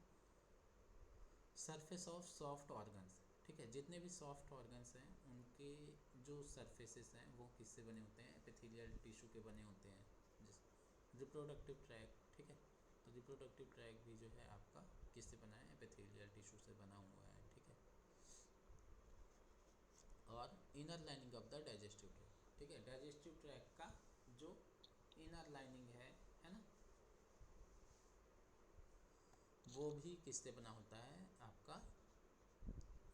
सरफेस ऑफ सॉफ्ट ऑर्गन्स। ठीक है, जितने भी सॉफ्ट ऑर्गन्स हैं उनके जो सरफेसेस हैं वो किससे बने होते हैं, एपिथेलियल टिश्यू के बने होते हैं। जिस रिप्रोडक्टिव ट्रैक, ठीक है, तो रिप्रोडक्टिव ट्रैक भी जो है आपका किससे बना है, एपिथेलियल टिश्यू से बना हुआ है। ठीक है, और inner lining of the digestive track. ठीक है, डाइजेस्टिव ट्रैक का जो इनर लाइनिंग है ना, वो भी किससे बना होता है, आपका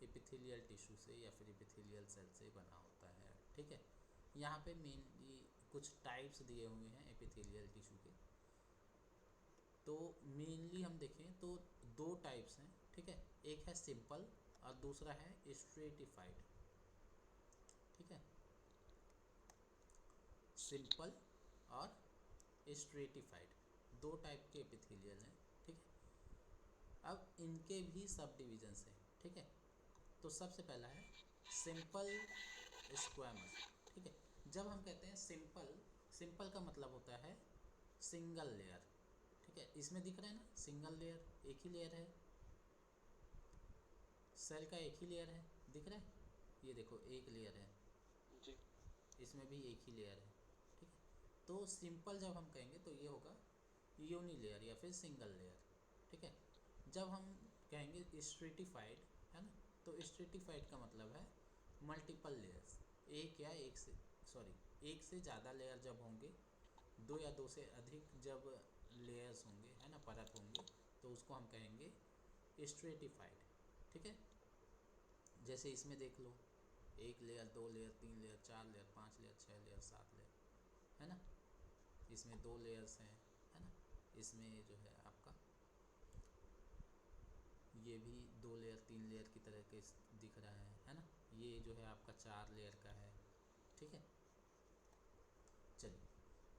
एपिथेलियल टिश्यू से या फिर एपिथेलियल सेल से बना होता है। ठीक है, यहाँ पे मेनली कुछ टाइप्स दिए हुए हैं एपिथेलियल टिश्यू के, तो मेनली हम देखें तो दो टाइप्स हैं। ठीक है, एक है सिंपल और दूसरा है स्ट्रेटिफाइड। ठीक है, सिंपल और स्ट्रेटिफाइड दो टाइप के एपिथेलियल हैं। ठीक है, अब इनके भी सब डिविजन्स हैं। ठीक है, तो सबसे पहला है सिंपल स्क्वैमस। ठीक है, जब हम कहते हैं सिंपल, सिंपल का मतलब होता है सिंगल लेयर। ठीक है, इसमें दिख रहा है ना, सिंगल लेयर, एक ही लेयर है, सेल का एक ही लेयर है, दिख रहा है, ये देखो एक लेयर है जी, इसमें भी एक ही लेयर है। ठीक है, तो सिंपल जब हम कहेंगे तो ये होगा यूनी लेयर या फिर सिंगल लेयर। ठीक है, जब हम कहेंगे स्ट्रेटिफाइड, है ना, तो स्ट्रेटिफाइड का मतलब है मल्टीपल लेयर्स, एक या एक से एक से ज़्यादा लेयर जब होंगे, दो या दो से अधिक जब लेयर्स होंगे, है ना, परत होंगे, तो उसको हम कहेंगे स्ट्रेटिफाइड। ठीक है, जैसे इसमें देख लो, एक लेयर, दो लेयर, तीन लेयर, चार लेयर, पाँच लेयर, छः लेयर, सात लेयर, है ना, इसमें दो लेयर्स हैं, है ना, इसमें जो है आपका ये भी दो लेयर तीन लेयर की तरह के दिख रहा है ना, ये जो है आपका चार लेयर का है। ठीक है, चलिए,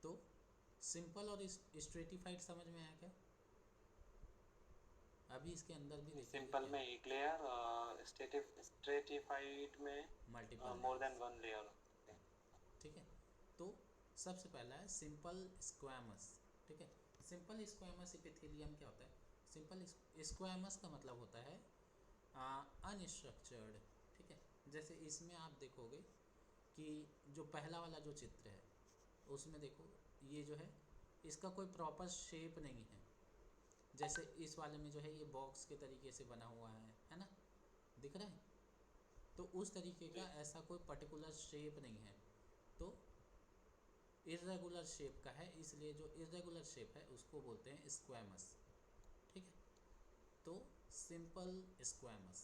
तो सिंपल और स्ट्रेटिफाइड समझ में आया क्या, अभी इसके अंदर भी देखेंगे सिंपल क्या में है, एक लेयर, स्ट्रेटिफाइड में multiple more layers. Then one layer. ठीक है, तो सबसे पहला है सिंपल स्क्वैमस। ठीक है, सिंपल स्क्वैमस एपिथेलियम क्या होता है, सिंपल स्क्वैमस का मतलब होता है अनस्ट्रक्चर्ड। ठीक है, जैसे इसमें आप देखोगे कि जो पहला वाला जो चित्र है उसमें देखो, ये जो है इसका कोई प्रॉपर शेप नहीं है, जैसे इस वाले में जो है ये बॉक्स के तरीके से बना हुआ है ना, दिख रहा है। तो उस तरीके का जी ऐसा कोई पर्टिकुलर शेप नहीं है, तो इर्रेगुलर शेप का है, इसलिए जो इर्रेगुलर शेप है उसको बोलते हैं स्क्वैमस। ठीक है, तो सिंपल स्क्वैमस,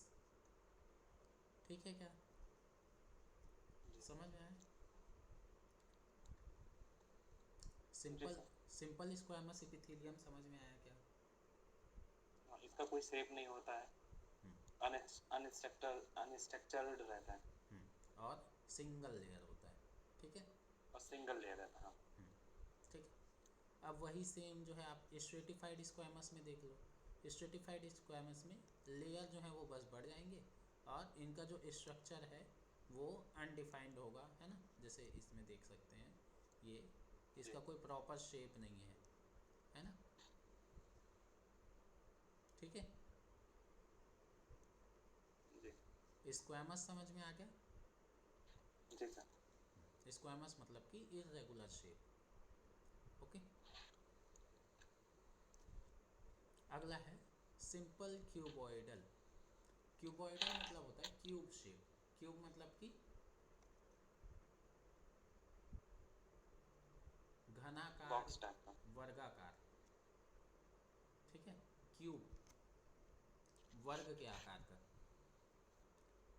ठीक है क्या, जी समझ में आया। जी simple sir. Simple squamous epithelium समझ में आया क्या। हाँ, इसका कोई शेप नहीं होता है, हम्म अनस्ट्रक्चर्ड रहता है और सिंगल लेयर होता है, ठीक है। और सिंगल लेयर रहता है। हाँ ठीक है, अब वही सेम जो है आप स्ट्रेटिफाइड स्क्वैमस में देख लो। स्ट्रेटिफाइड स्क्वैमस में लेयर जो है वो बस बढ़ जाएंगे और इनका जो स्ट्रक्चर है वो अनडिफाइंड होगा, है ना। जैसे इसमें देख सकते हैं ये, जी इसका कोई प्रॉपर शेप नहीं है ना। ठीक है, जी स्क्वैमस समझ में आ गया। जी सर। स्क्वैमस मतलब कि इर्रेगुलर शेप। ओके, अगला है सिंपल क्यूबॉइडल। क्यूबॉइडल मतलब होता है क्यूब शेप। क्यूब मतलब कि घनाकार, बॉक्स टाइप का। वर्गाकार। ठीक है, क्यूब वर्ग के आकार का।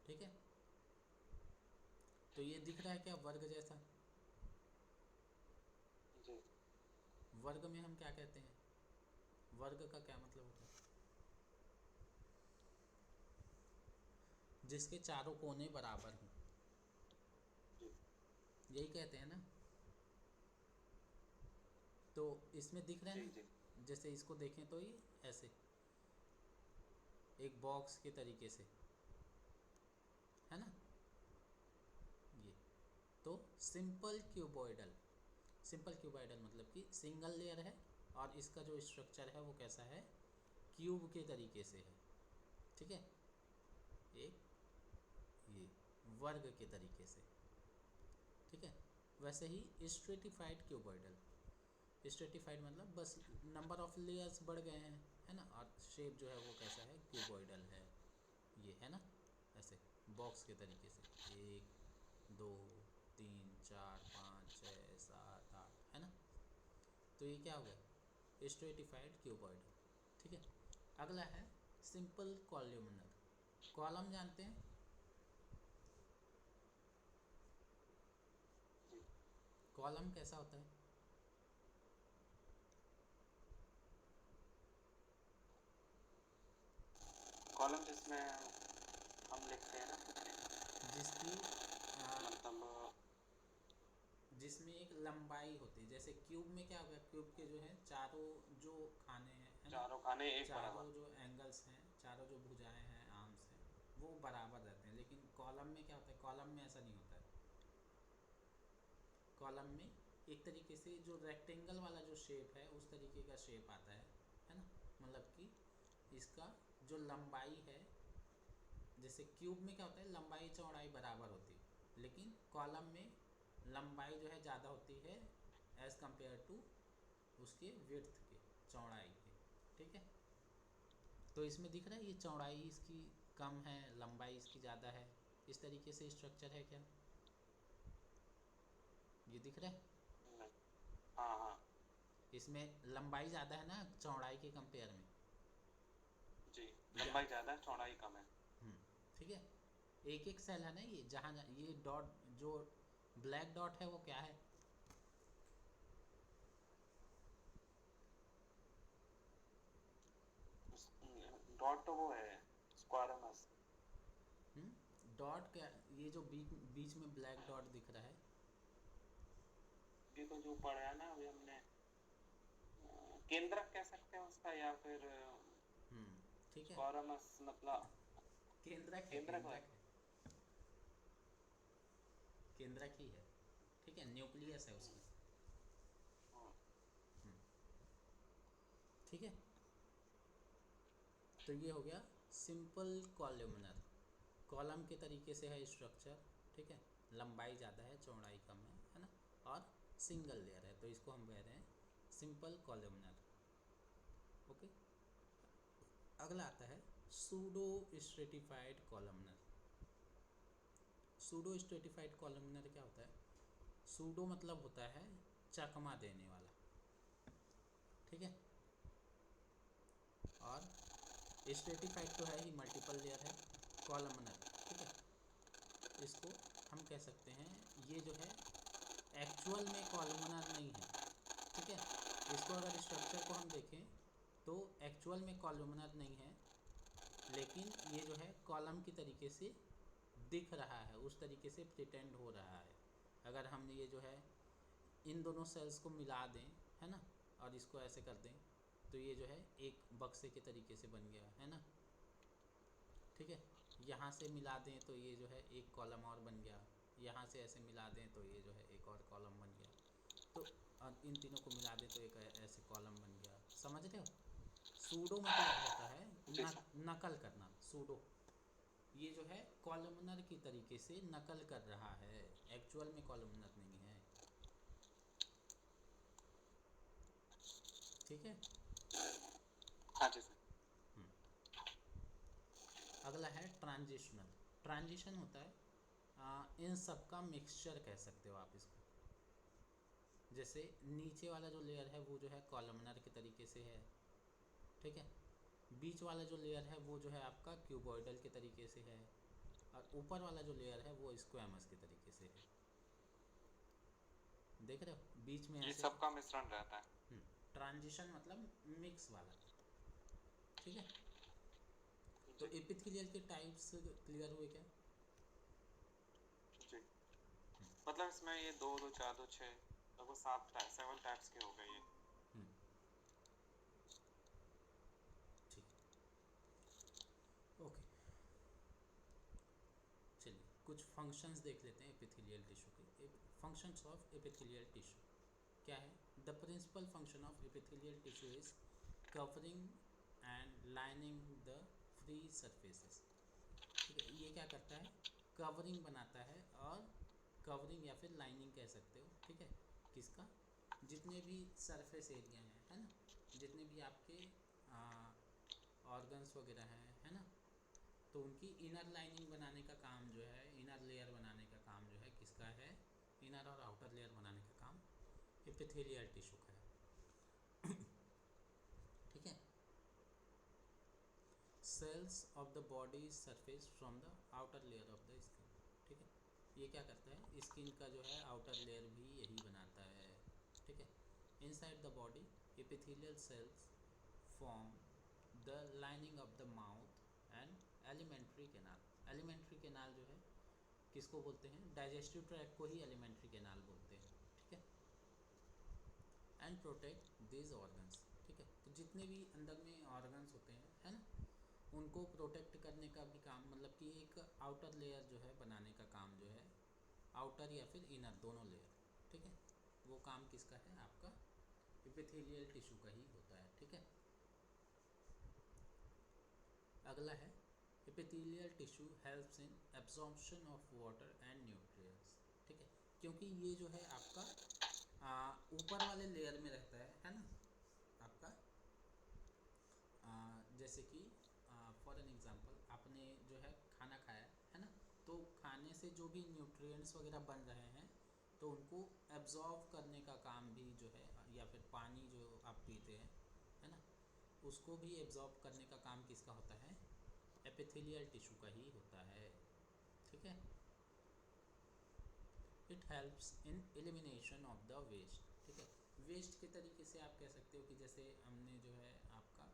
ठीक है, तो ये दिख रहा है क्या वर्ग जैसा। जी वर्ग में हम क्या कहते हैं, वर्ग का क्या मतलब होता है, जिसके चारों कोने बराबर हों, जी यही कहते हैं ना। तो इसमें दिख रहा है जी जी ना, जैसे इसको देखें तो ये ऐसे एक बॉक्स के तरीके से, है ना ये। तो सिंपल क्यूबॉइडल, सिंपल क्यूबॉइडल मतलब कि सिंगल लेयर है और इसका जो स्ट्रक्चर है वो कैसा है, क्यूब के तरीके से है। ठीक है, एक ये वर्ग के तरीके से। ठीक है, वैसे ही स्ट्रेटिफाइड क्यूबॉइडल, स्ट्रेटिफाइड मतलब बस नंबर ऑफ लेयर्स बढ़ गए हैं, है ना। और शेप जो है वो कैसा है, क्यूबॉइडल है ये, है ना। ऐसे बॉक्स के तरीके से, एक दो तीन चार पाँच छः सात आठ, है ना। तो ये क्या हो गया, स्ट्रेटिफाइड क्यूबॉइडल। ठीक है, अगला है सिंपल कॉलमनर। कॉलम जानते हैं, जी। कॉलम कैसा होता है, कॉलम जिसमें हम लिखते हैं ना, जिसकी मतलब जिसमें एक लंबाई होती है। जैसे क्यूब में क्या होगा, क्यूब के जो है चारों जो खाने हैं, है ना, चारों खाने एक चारों बराबर। जो एंगल्स हैं, चारों जो भुजाएं हैं, आर्म्स हैं, वो बराबर रहते हैं। लेकिन कॉलम में क्या होता है, कॉलम में ऐसा नहीं होता है। कॉलम में एक तरीके से जो रेक्टेंगल वाला जो शेप है उस तरीके का शेप आता है ना। मतलब कि इसका जो लंबाई है, जैसे क्यूब में क्या होता है, लंबाई चौड़ाई बराबर होती है, लेकिन कॉलम में लंबाई जो है ज़्यादा होती है एज़ कंपेयर टू उसके विड्थ के, चौड़ाई के। ठीक है, तो इसमें दिख रहा है ये चौड़ाई इसकी कम है, लंबाई इसकी ज़्यादा है, इस तरीके से स्ट्रक्चर है क्या, ये दिख रहा है। नहीं। हाँ हाँ। इसमें लंबाई ज़्यादा है ना चौड़ाई के कंपेयर में, जी, या लंबाई ज़्यादा है, चौड़ाई कम है। हम्म, ठीक है। एक एक सेल है ना ये, जहाँ ये डॉट जो ब्लैक डॉट है वो क्या है, डॉट तो वो है स्क्वायरमस। डॉट क्या, ये जो बीच बीच में ब्लैक डॉट दिख रहा है, ये तो जो पढ़ा है ना अभी हमने, केंद्रक कह सकते हैं उसका, या फिर ठीक है, स्क्वायरमस मतलब केंद्रक है, केंद्रक है। केंद्रक है, केंद्रक ही है। ठीक है, न्यूक्लियस है उसका। हाँ, ठीक है, तो ये हो गया सिंपल कॉलमनर। कॉलम के तरीके से है स्ट्रक्चर। ठीक है, लंबाई ज़्यादा है, चौड़ाई कम है ना, और सिंगल लेयर है, तो इसको हम कह रहे हैं सिंपल कॉलमनर। ओके, अगला आता है pseudo stratified columnar. Pseudo stratified columnar क्या होता है? सूडो मतलब होता है चकमा देने वाला, ठीक है, और स्ट्रेटिफाइड तो है ही, मल्टीपल लेयर है। कॉलमनर, ठीक है, इसको हम कह सकते हैं ये जो है एक्चुअल में कॉलमनर नहीं है, ठीक है। इसको अगर स्ट्रक्चर को हम देखें तो एक्चुअल में कॉलमनर नहीं है, लेकिन ये जो है कॉलम की तरीके से दिख रहा है, उस तरीके से प्रिटेंड हो रहा है। अगर हम ये जो है इन दोनों सेल्स को मिला दें, है ना, और इसको ऐसे कर दें तो ये जो है एक बक्से के तरीके से बन गया, है ना, ठीक है। यहाँ से मिला दें तो ये जो है एक कॉलम और बन गया, यहाँ से ऐसे मिला दें तो ये जो है एक और कॉलम बन गया, तो इन तीनों को मिला दें तो एक ऐसे कॉलम बन गया। समझ रहे हो? सूडो मतलब होता है जी सर। नकल करना। सूडो ये जो है कॉलमनर की तरीके से नकल कर रहा है, एक्चुअल में कॉलमनर नहीं है, ठीक है। हाँ जी सर। अगला है ट्रांजिशनल। ट्रांजिशन होता है इन सब का मिक्सचर कह सकते हो आप इसको। जैसे नीचे वाला जो लेयर है वो जो है कॉलमनर के तरीके से है, ठीक है। बीच वाला जो लेयर है वो जो है आपका क्यूबॉइडल के तरीके से है, और ऊपर वाला जो लेयर है वो स्क्वैमस के तरीके से है। देख रहे हो बीच में ये ऐसे। सबका मिश्रण रहता है। ट्रांजिशन मतलब मिक्स वाला, ठीक है। तो जी एपिथेलियल के टाइप्स क्लियर हुए क्या? जी। मतलब इसमें ये 2 2 4 2 6 लगभग 7 टाइप्स के हो गए ये। हम्म, ठीक, ओके। चलिए कुछ फंक्शंस देख लेते हैं एपिथेलियल टिश्यू के। फंक्शंस ऑफ एपिथेलियल टिश्यू क्या है? The principal function of epithelial tissue is covering and lining the free surfaces, ठीक है। ये क्या करता है? कवरिंग बनाता है, और कवरिंग या फिर लाइनिंग कह सकते हो, ठीक है। किसका? जितने भी सरफेस एरिया हैं, है ना, जितने भी आपके ऑर्गन्स वगैरह हैं, है ना, तो उनकी इनर लाइनिंग बनाने का काम जो है, इनर लेयर बनाने का काम जो है किसका है? इनर और आउटर लेयर बनाने का काम एपिथेलियल टिश्यू का है, ठीक है। Cells of the body surface from the outer layer of the skin, ठीक है। ये क्या करता है? स्किन का जो है आउटर लेयर भी यही बनाता है, ठीक है। Inside the body epithelial cells form the lining of the mouth and alimentary canal. Alimentary canal जो है किसको बोलते हैं? डाइजेस्टिव ट्रैक्ट को ही एलिमेंट्री कैनाल बोलते हैं, ठीक है। एंड प्रोटेक्ट दिस ऑर्गन्स, ठीक है। तो जितने भी अंदर में ऑर्गन्स होते हैं, है ना, उनको प्रोटेक्ट करने का भी काम, मतलब कि एक आउटर लेयर जो है बनाने का काम जो है, आउटर या फिर इनर दोनों लेयर, ठीक है, वो काम किसका है? आपका एपिथेलियल टिश्यू का ही होता है, ठीक है। अगला है epithelial tissue helps in absorption of water and nutrients, ठीक है। क्योंकि ये जो है आपका ऊपर वाले लेयर में रहता है ना, आपका जैसे कि फॉर एन एग्जांपल आपने जो है खाना खाया है ना, तो खाने से जो भी न्यूट्रिएंट्स वगैरह बन रहे हैं तो उनको एब्जॉर्ब करने का काम भी जो है, या फिर पानी जो आप पीते हैं, है ना, उसको भी एब्जॉर्ब करने का काम किसका होता है? एपिथेलियल टिश्यू का ही होता है, ठीक है। It helps in elimination of the waste, ठीक है। वेस्ट के तरीके से आप कह सकते हो कि जैसे हमने जो है आपका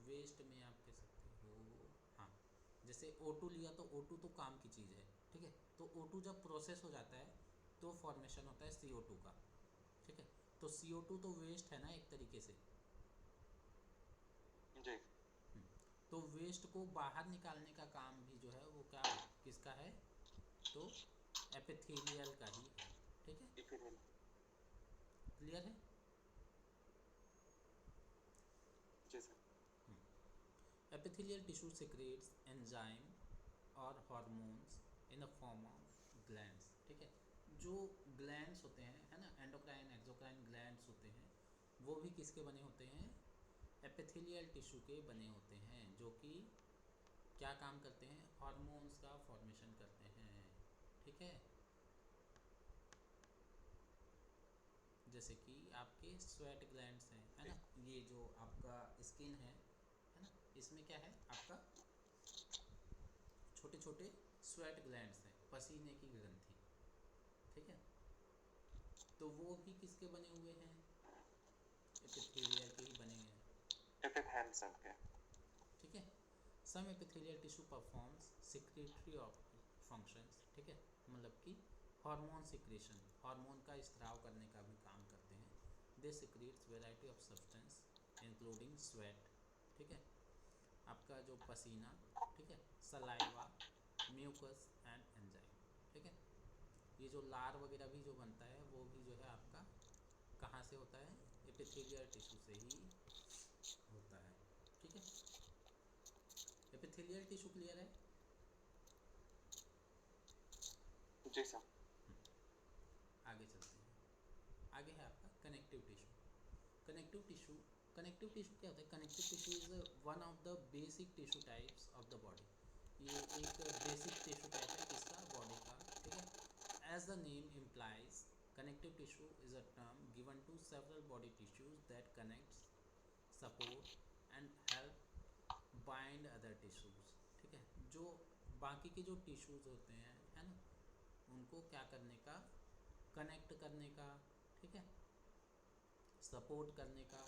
वेस्ट में आप कह सकते हो, हाँ, जैसे O2 लिया तो O2 तो काम की चीज़ है, ठीक है। तो O2 जब प्रोसेस हो जाता है तो फॉर्मेशन होता है CO2 का, ठीक है। तो CO2 तो वेस्ट है ना एक तरीके से। जी तो वेस्ट को बाहर निकालने का काम भी जो है वो क्या किसका है? तो एपिथेलियल का ही है, ठीक है। इपिथेलियल। क्लियर है? जी sir. Epithelial tissue secretes enzyme और hormones in the form of glands, ठीक है। जो ग्लैंड्स होते हैं, है ना, एंडोक्राइन एक्सोक्राइन ग्लैंड्स होते हैं, वो भी किसके बने होते हैं? एपिथेलियल टिश्यू के बने होते हैं, जो कि क्या काम करते हैं, हार्मोन्स का फॉर्मेशन करते हैं, ठीक है। जैसे कि आपके स्वेट ग्लैंड्स हैं, है ना, ये जो आपका स्किन है ना, इसमें क्या है आपका छोटे छोटे स्वेट ग्लैंड्स हैं, पसीने की ग्रंथि, ठीक है। तो वो भी किसके बने हुए हैं, एपिथेलियल के ही बने हैं, एपिथेलियल सेल के। ठीक है। Some epithelial tissue performs secretory functions, ठीक है, मतलब कि हार्मोन सिक्रेशन, हार्मोन का स्त्राव करने का भी काम करते हैं। They secretes variety of substance including sweat, ठीक है, आपका जो पसीना, ठीक है, सलाइवा, म्यूकस एंड एंजाइम, ठीक है। ये जो लार वगैरह भी जो बनता है वो भी जो है आपका कहाँ से होता है, एपिथेलियल टिश्यू से ही होता है, ठीक है। एपिथेलियल टिश्यू क्लियर है। जी सर। आगे चलते हैं। आगे है आपका connective tissue. Connective tissue, connective tissue क्या होता है, connective tissue is one of the basic tissue types of the body. ये एक बेसिक टिश्यू टाइप है किसका, बॉडी का, ठीक है। As the name implies, connective tissue is a term given to several body tissues that connects, support and help bind other tissues, ठीक है। जो बाकी के जो टिश्यूज होते हैं, है ना, उनको क्या करने का, कनेक्ट करने का, ठीक है, सपोर्ट करने का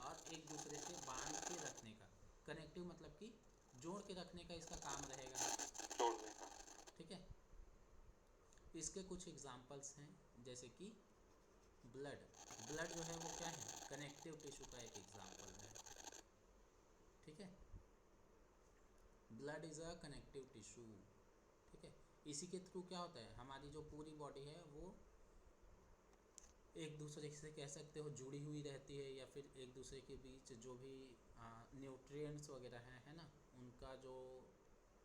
और एक दूसरे से बांध के रखने का। कनेक्टिव मतलब कि जोड़ के रखने का इसका काम रहेगा, जोड़ने का। ठीक है। इसके कुछ एग्जांपल्स हैं, जैसे कि ब्लड, ब्लड जो है वो क्या है, कनेक्टिव टिश्यू का एक एग्जांपल है, ठीक है। Blood is a connective tissue, ठीक है। इसी के थ्रू क्या होता है, हमारी जो पूरी बॉडी है वो एक दूसरे से कह सकते हो जुड़ी हुई रहती है, या फिर एक दूसरे के बीच जो भी न्यूट्रिएंट्स वगैरह हैं, है ना, उनका जो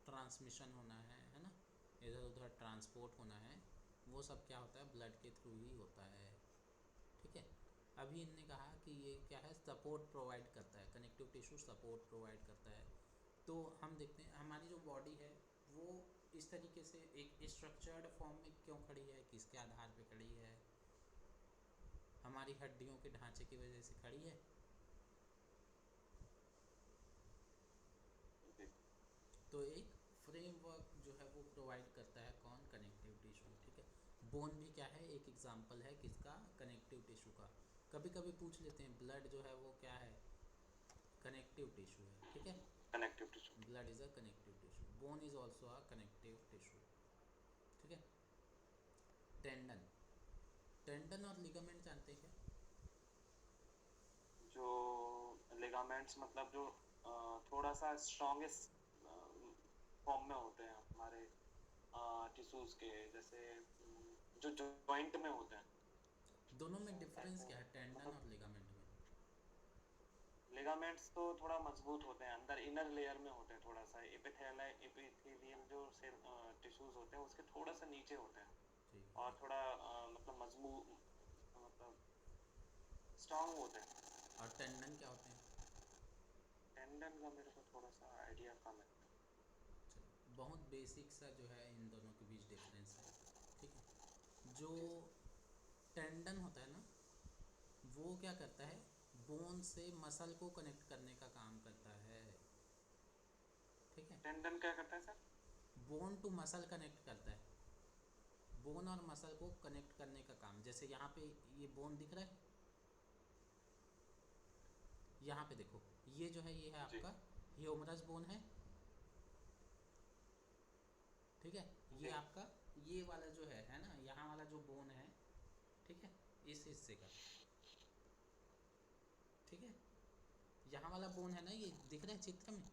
ट्रांसमिशन होना है ना, इधर उधर ट्रांसपोर्ट होना है, वो सब क्या होता है, ब्लड के थ्रू ही होता है, ठीक है। अभी इनने कहा कि ये क्या है, सपोर्ट प्रोवाइड करता है, कनेक्टिव टिश्यू सपोर्ट प्रोवाइड करता है। तो हम देखते हैं हमारी जो बॉडी है वो इस तरीके से एक स्ट्रक्चर्ड फॉर्म में क्यों खड़ी है, किसके आधार पे खड़ी है, हमारी हड्डियों के ढांचे की वजह से खड़ी है। तो एक फ्रेमवर्क जो है वो प्रोवाइड करता है कौन, कनेक्टिव टिश्यू, ठीक है। बोन भी क्या है, एक एग्जांपल है किसका, कनेक्टिव टिश्यू का। कभी कभी पूछ लेते हैं ब्लड जो है वो क्या है, कनेक्टिव टिश्यू है, ठीक है। Connective tissue. Blood is a connective tissue, bone is also a connective tissue, ठीक है। टेंडन, टेंडन और लिगामेंट जानते हैं। जो लिगामेंट्स मतलब जो थोड़ा सा स्ट्रॉन्गेस्ट फॉर्म में होते हैं हमारे टिश्यूज के, जैसे जो जॉइंट में होते हैं। दोनों में टाइप डिफरेंस को क्या है, टेंडन मतलब और लिगामेंट में। लिगामेंट्स तो थोड़ा मजबूत होते हैं, अंदर इनर लेयर में होते हैं थोड़ा सा। एपिथेलियल जो सेल टिश्यूज होते हैं उसके थोड़ा सा नीचे होते हैं, ठीक और है। थोड़ा मतलब मजबूत, मतलब स्ट्रांग होते हैं। और टेंडन क्या होते हैं। टेंडन का मेरे को थोड़ा सा आइडिया कम है। चलो, बहुत बेसिक सा जो है इन दोनों के बीच डिफरेंस है, ठीक है। जो जी सर। टेंडन होता है ना, वो क्या करता है, बोन से मसल को कनेक्ट करने का काम करता है, ठीक है। टेंडन क्या करता है sir? Bone to muscle connect करता है, बोन और मसल को कनेक्ट करने का काम। जैसे यहाँ पे ये बोन दिख रहा है, यहाँ पे देखो, ये जो है ये है जी आपका ह्यूमरस बोन है, ठीक है। ये जी। आपका ये वाला जो है ना, यहाँ वाला जो बोन है, ठीक है, इस हिस्से का, ठीक है। यहाँ वाला बोन है ना, ये दिख रहा है चित्र में,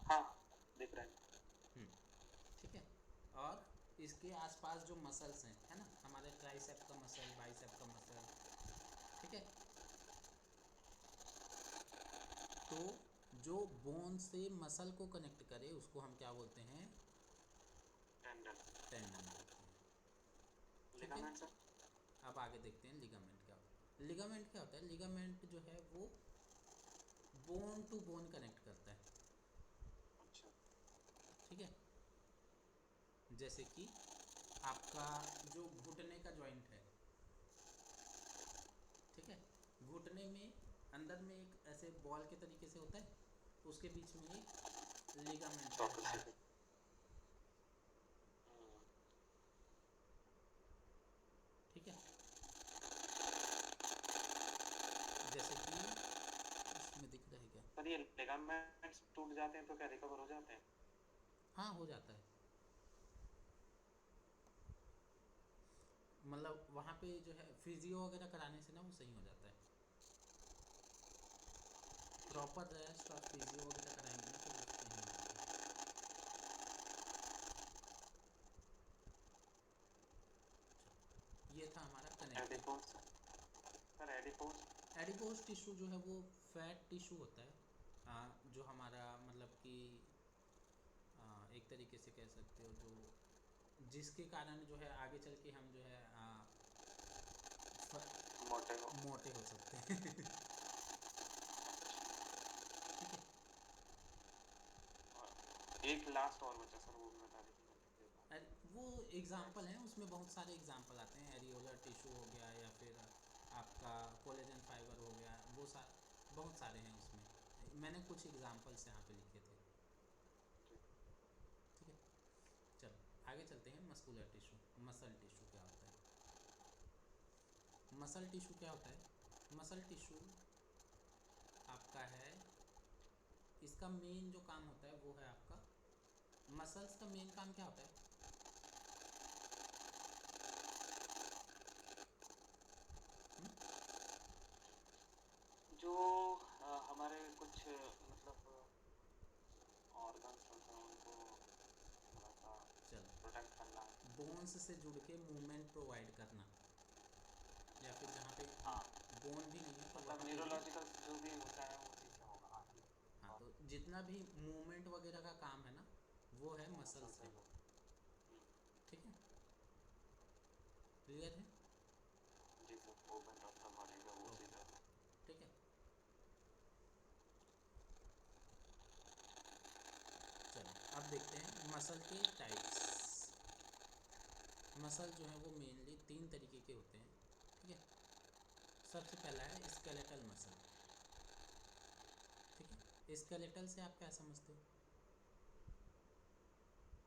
हाँ, दिख रहा है। ठीक है। और इसके आसपास जो मसल्स हैं, है ना, हमारे ट्राइसेप का मसल, बाइसेप का मसल, ठीक है। तो जो बोन से मसल को कनेक्ट करे उसको हम क्या बोलते हैं, टेंडन। टेंडन बोलते हैं, ठीक है। Ligament sir? अब आगे देखते हैं लिगामेंट क्या होता है। लिगामेंट क्या होता है, लिगामेंट जो है वो बोन टू बोन कनेक्ट करता है, अच्छा। ठीक है। जैसे कि आपका जो घुटने का जॉइंट है, ठीक है, घुटने में अंदर में एक ऐसे बॉल के तरीके से होता है, उसके बीच में एक लिगामेंट रहता है, ठीक है। जैसे कि इसमें दिख रहा है क्या? पर ये लिगामेंट्स टूट जाते हैं तो क्या रिकवर हो जाते हैं? हाँ हो जाता है, मतलब वहाँ पे जो है फिजियो वगैरह कराने से ना वो सही हो जाता है। प्रॉपर रेस्ट और फिजियो वगैरह कराएंगे ना तो वो सही हो जाता है। ये था हमारा connective. Adipose, sir adipose. Adipose tissue जो है वो फैट टिश्यू होता है, जो हमारा मतलब कि एक तरीके से कह सकते हो जो जिसके कारण जो है आगे चल के हम जो है मोटे हो। मोटे हो सकते हैं ठीक है। एक लास्ट और बचा सर, वो भी बता दीजिए, मैं लिख लेता हूँ। वो एग्जाम्पल हैं, उसमें बहुत सारे एग्जाम्पल आते हैं, एरियोलर टिश्यू हो गया या फिर आपका कोलेजन फाइबर हो गया, वो बहुत सारे हैं उसमें, मैंने कुछ एग्जाम्पल्स यहाँ पे लिखे थे, ठीक है। चलो आगे चलते हैं, मस्कुलर टिश्यू, मसल टिश्यू क्या होता है? मसल टिश्यू क्या होता है? मसल टिश्यू आपका है, इसका मेन जो काम होता है वो है आपका, मसल्स का मेन काम क्या होता है? हुँ? जो हमारे कुछ मतलब ऑर्गन्स होते हैं उनको थोड़ा सा चलो, प्रोटेक्ट करना। बोन्स से जुड़ के मूवमेंट प्रोवाइड करना, या फिर जहाँ पे हाँ, बोन भी नहीं है तो मतलब वहाँ पे भी, न्यूरोलॉजिकल जो भी होता है वो उसी से होगा। हाँ ठीक है। हाँ और तो जितना भी मूवमेंट वगैरह का काम है ना वो है मसल मसल्स से का, हो। ठीक है, क्लियर है? जी sir, movement of the body का वो उसी ओके, से होगा। ठीक है। चलो अब देखते हैं मसल के टाइप्स। मसल जो है वो मेनली 3 तरीके के होते हैं, ठीक है। सबसे पहला है स्केलेटल मसल, ठीक है। स्केलेटल से आप क्या समझते हो?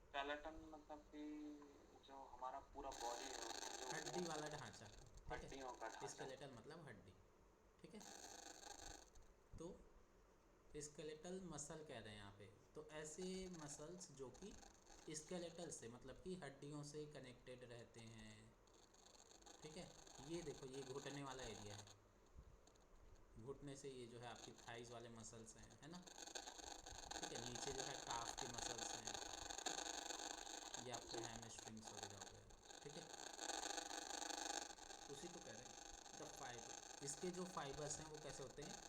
स्केलेटन मतलब कि जो हमारा पूरा बॉडी है उसमें जो हड्डी बोन्स वाला होते हैं, ढांचा, ठीक हड्डियों का है, ढांचा। स्केलेटल मतलब हड्डी, ठीक है। तो स्केलेटल मसल कह रहे हैं यहाँ पे, तो ऐसे मसल्स जो कि स्केलेटल से मतलब कि हड्डियों से कनेक्टेड रहते हैं, ठीक है। ये देखो ये घुटने वाला एरिया है, घुटने से ये जो है आपकी थाइज वाले मसल्स हैं, है ना, ठीक है। नीचे जो है काफ के मसल्स हैं, ये आपके जी। हैमस्ट्रिंग्स वगैरह हो गए, ठीक है। उसी को कह रहे हैं द फाइबर, इसके जो फाइबर्स हैं वो कैसे होते हैं?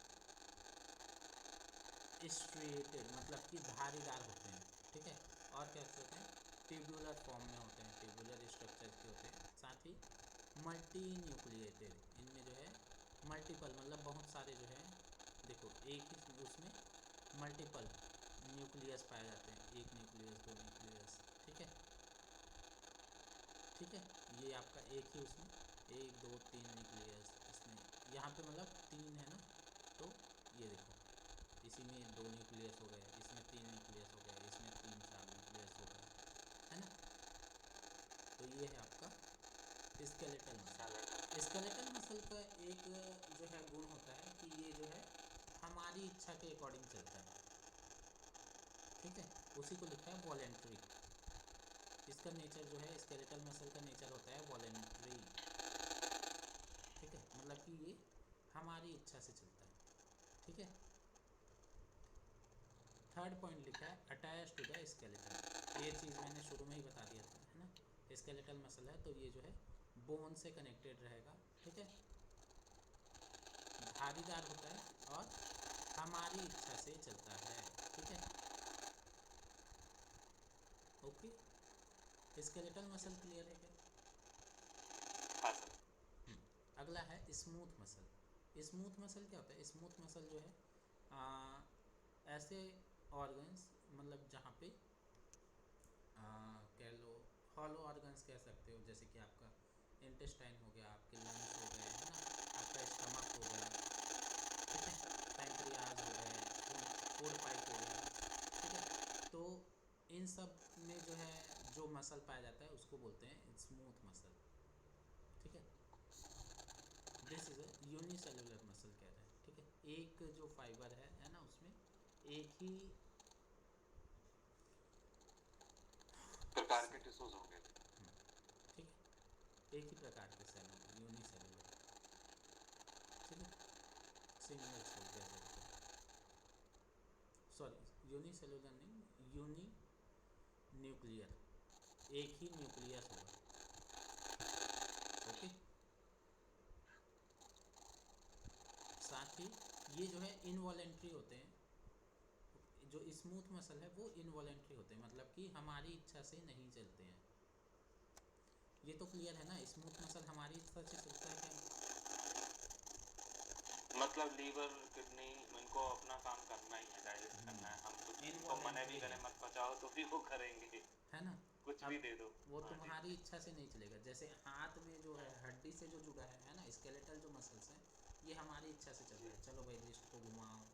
स्ट्रिएटेड मतलब कि धारीदार होते हैं, ठीक है। और कैसे होते हैं? ट्यूबुलर फॉर्म में होते हैं, ट्यूबुलर स्ट्रक्चर के होते हैं, साथ ही मल्टी न्यूक्लिएटेड, इनमें जो है मल्टीपल मतलब बहुत सारे जो है, देखो एक ही उसमें मल्टीपल न्यूक्लियस पाए जाते हैं, एक न्यूक्लियस, दो न्यूक्लियस, ठीक है, ठीक है। ये आपका एक ही उसमें एक दो तीन न्यूक्लियस, इसमें यहाँ पे मतलब 3 है ना, तो ये देखो इसी में 2 न्यूक्लियस हो गए, इसमें 3 न्यूक्लियस हो गए, इसमें 3 4 न्यूक्लियस हो गए, है ना। तो ये है आपका skeletal muscle. Skeleton. Skeletal muscle का एक जो है गुण होता है कि ये जो है हमारी इच्छा के अकॉर्डिंग चलता है, ठीक है। उसी को लिखा है वॉलेंट्री, इसका नेचर जो है स्केलेटल मसल का नेचर होता है वॉलेंट्री, ठीक है, मतलब कि ये हमारी इच्छा से चलता है, ठीक है। थर्ड पॉइंट लिखा है अटैच टू द स्केलेटन, ये चीज़ मैंने शुरू में ही बता दिया था, है ना। स्केलेटल मसल है तो ये जो है बोन से कनेक्टेड रहेगा, ठीक है, धारीदार होता है और हमारी इच्छा से चलता है, ठीक है। ओके, स्केलेटल मसल क्लियर है क्या? हाँ सर। अगला है स्मूथ मसल। स्मूथ मसल क्या होता है? स्मूथ मसल जो है ऐसे ऑर्गन्स मतलब जहाँ पे कह लो हॉलो ऑर्गन्स कह सकते हो, जैसे कि आपका इंटेस्टाइन हो गया, आपके लंग्स हो गए, है ना, आपका स्टमक हो गया, ठीक है, पैंक्रियाज हो गए, फूड पाइप हो गया, ठीक है। तो इन सब में जो है जो मसल पाया जाता है उसको बोलते हैं स्मूथ मसल, ठीक है। This is a unicellular muscle कह रहे हैं, ठीक है। एक जो फाइबर है ना, उसमें एक ही प्रकार के टिश्यूज होंगे। ठीक है, एक ही प्रकार के सेल होंगे, यूनिसेलुलर, ठीक है। सिंगल सेल कह सकते हैं, सॉरी यूनिसेलुलर नहीं, यूनी न्यूक्लियर, एक ही न्यूक्लियस होगा, ओके। साथ ही ये जो है इनवॉलेंट्री होते हैं, जो स्मूथ मसल है वो इनवॉलेंट्री होते हैं, मतलब कि हमारी इच्छा से नहीं चलते हैं। ये तो क्लियर है ना, स्मूथ मसल हमारी इच्छा से चलता है क्या? मतलब लीवर किडनी इनको अपना काम करना ही है, डाइजेस्ट करना है, हम कुछ इनको मना भी इनवॉलेंट्री करें है, मत पचाओ तो भी वो करेंगे, है ना। कुछ भी अब दे दो। वो हाँ जी। तुम्हारी इच्छा से नहीं चलेगा, जैसे हाथ में जो है हड्डी से जो जुड़ा है ना, स्केलेटल जो मसल्स हैं, ये हमारी इच्छा से चल जी रहा है, चलो भाई रिस्ट को घुमाओ,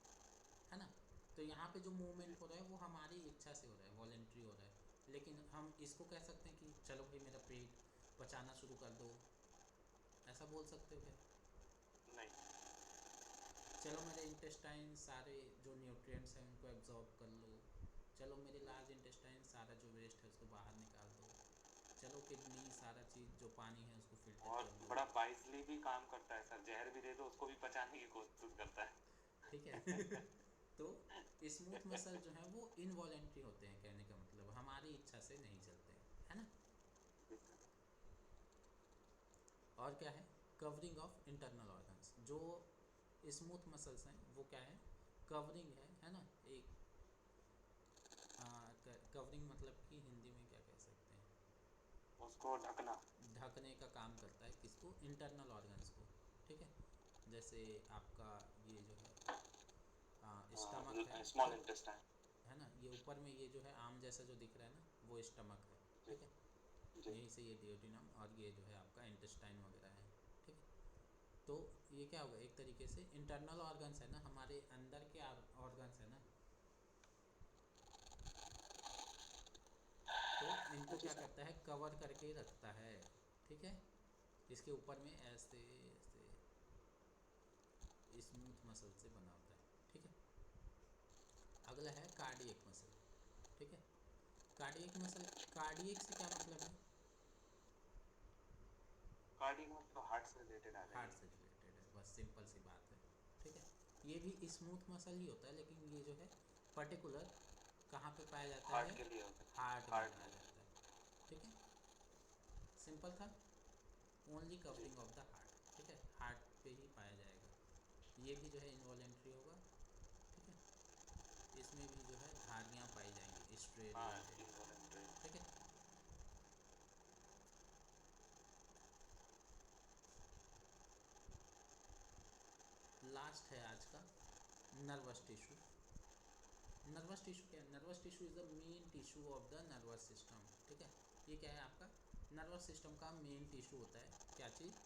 है ना। तो यहाँ पे जो जी। मूवमेंट हो रहा है वो हमारी इच्छा से हो रहा है, वॉलेंट्री हो रहा है। लेकिन हम इसको कह सकते हैं कि चलो भाई मेरा पेट पचाना शुरू कर दो, ऐसा बोल सकते हो क्या? नहीं। चलो मेरे इंटेस्टाइन सारे जो न्यूट्रिएंट्स हैं उनको एब्जॉर्ब कर लो, चलो मेरे लार्ज इंटेस्टाइन सारा जो वेस्ट है उसको बाहर निकाल दो, चलो किडनी सारा चीज़ जो पानी है उसको फिल्टर और कर लो, बड़ा वाइजली भी काम करता है सर, जहर भी दे दो उसको भी पचाने की कोशिश करता ठीक है। है। तो स्मूथ मसल जो है वो इनवॉलेंट्री होते हैं, कहने का मतलब हमारी इच्छा से नहीं चलते हैं, है ना। और क्या है, कवरिंग ऑफ इंटरनल ऑर्गन्स, जो स्मूथ मसल्स हैं वो क्या है, कवरिंग है ना। एक कवरिंग मतलब कि हिंदी में क्या कह सकते हैं, उसको ढकना। ढकने का काम करता है किसको, इंटरनल ऑर्गन्स को, ठीक है। जैसे आपका ये जो है स्टमक है, स्मॉल ठीक इंटेस्टाइन। है ना, ये ऊपर में ये जो है आम जैसा जो दिख रहा है ना वो स्टमक है, जी ठीक है। जी। यहीं से ये डियोटिनम और ये जो है आपका इंटेस्टाइन वगैरह है, ठीक है। तो ये क्या होगा, एक तरीके से इंटरनल ऑर्गन्स है ना, हमारे अंदर के ऑर्गन्स है ना, तो इनको हाँ जी क्या सर। करता है, कवर करके रखता है, ठीक है। इसके ऊपर में ऐसे ऐसे स्मूथ मसल से बना होता है, ठीक है। अगला है कार्डियक मसल, ठीक है। कार्डियक मसल, कार्डियक से क्या मतलब है, कार्डियक मतलब हार्ट से रिलेटेड आ हार्ट जाएगी। से रिलेटेड है, बस सिंपल सी बात है, ठीक है। ये भी स्मूथ मसल ही होता है, लेकिन ये जो है पर्टिकुलर कहाँ पे पाया जाता हार्ट है, के लिए होता हार्ट है, में हार्ट पाया के लिए। जाता है, ठीक है। सिंपल था, ओनली जी। कवरिंग ऑफ द हार्ट, ठीक है, हार्ट पे ही पाया जाएगा। ये भी जो है इनवॉलेंट्री होगा, ठीक है। इसमें भी जो है धारियाँ पाई जाएंगी हाँ स्ट्रेलिया से, इनवॉलेंट्री। ठीक है। लास्ट है आज का, नर्वस टिश्यू। नर्वस टिश्यू क्या है, nervous tissue is the main tissue of the nervous system, ठीक है। ये क्या है आपका, नर्वस सिस्टम का मेन टिश्यू होता है, क्या चीज़,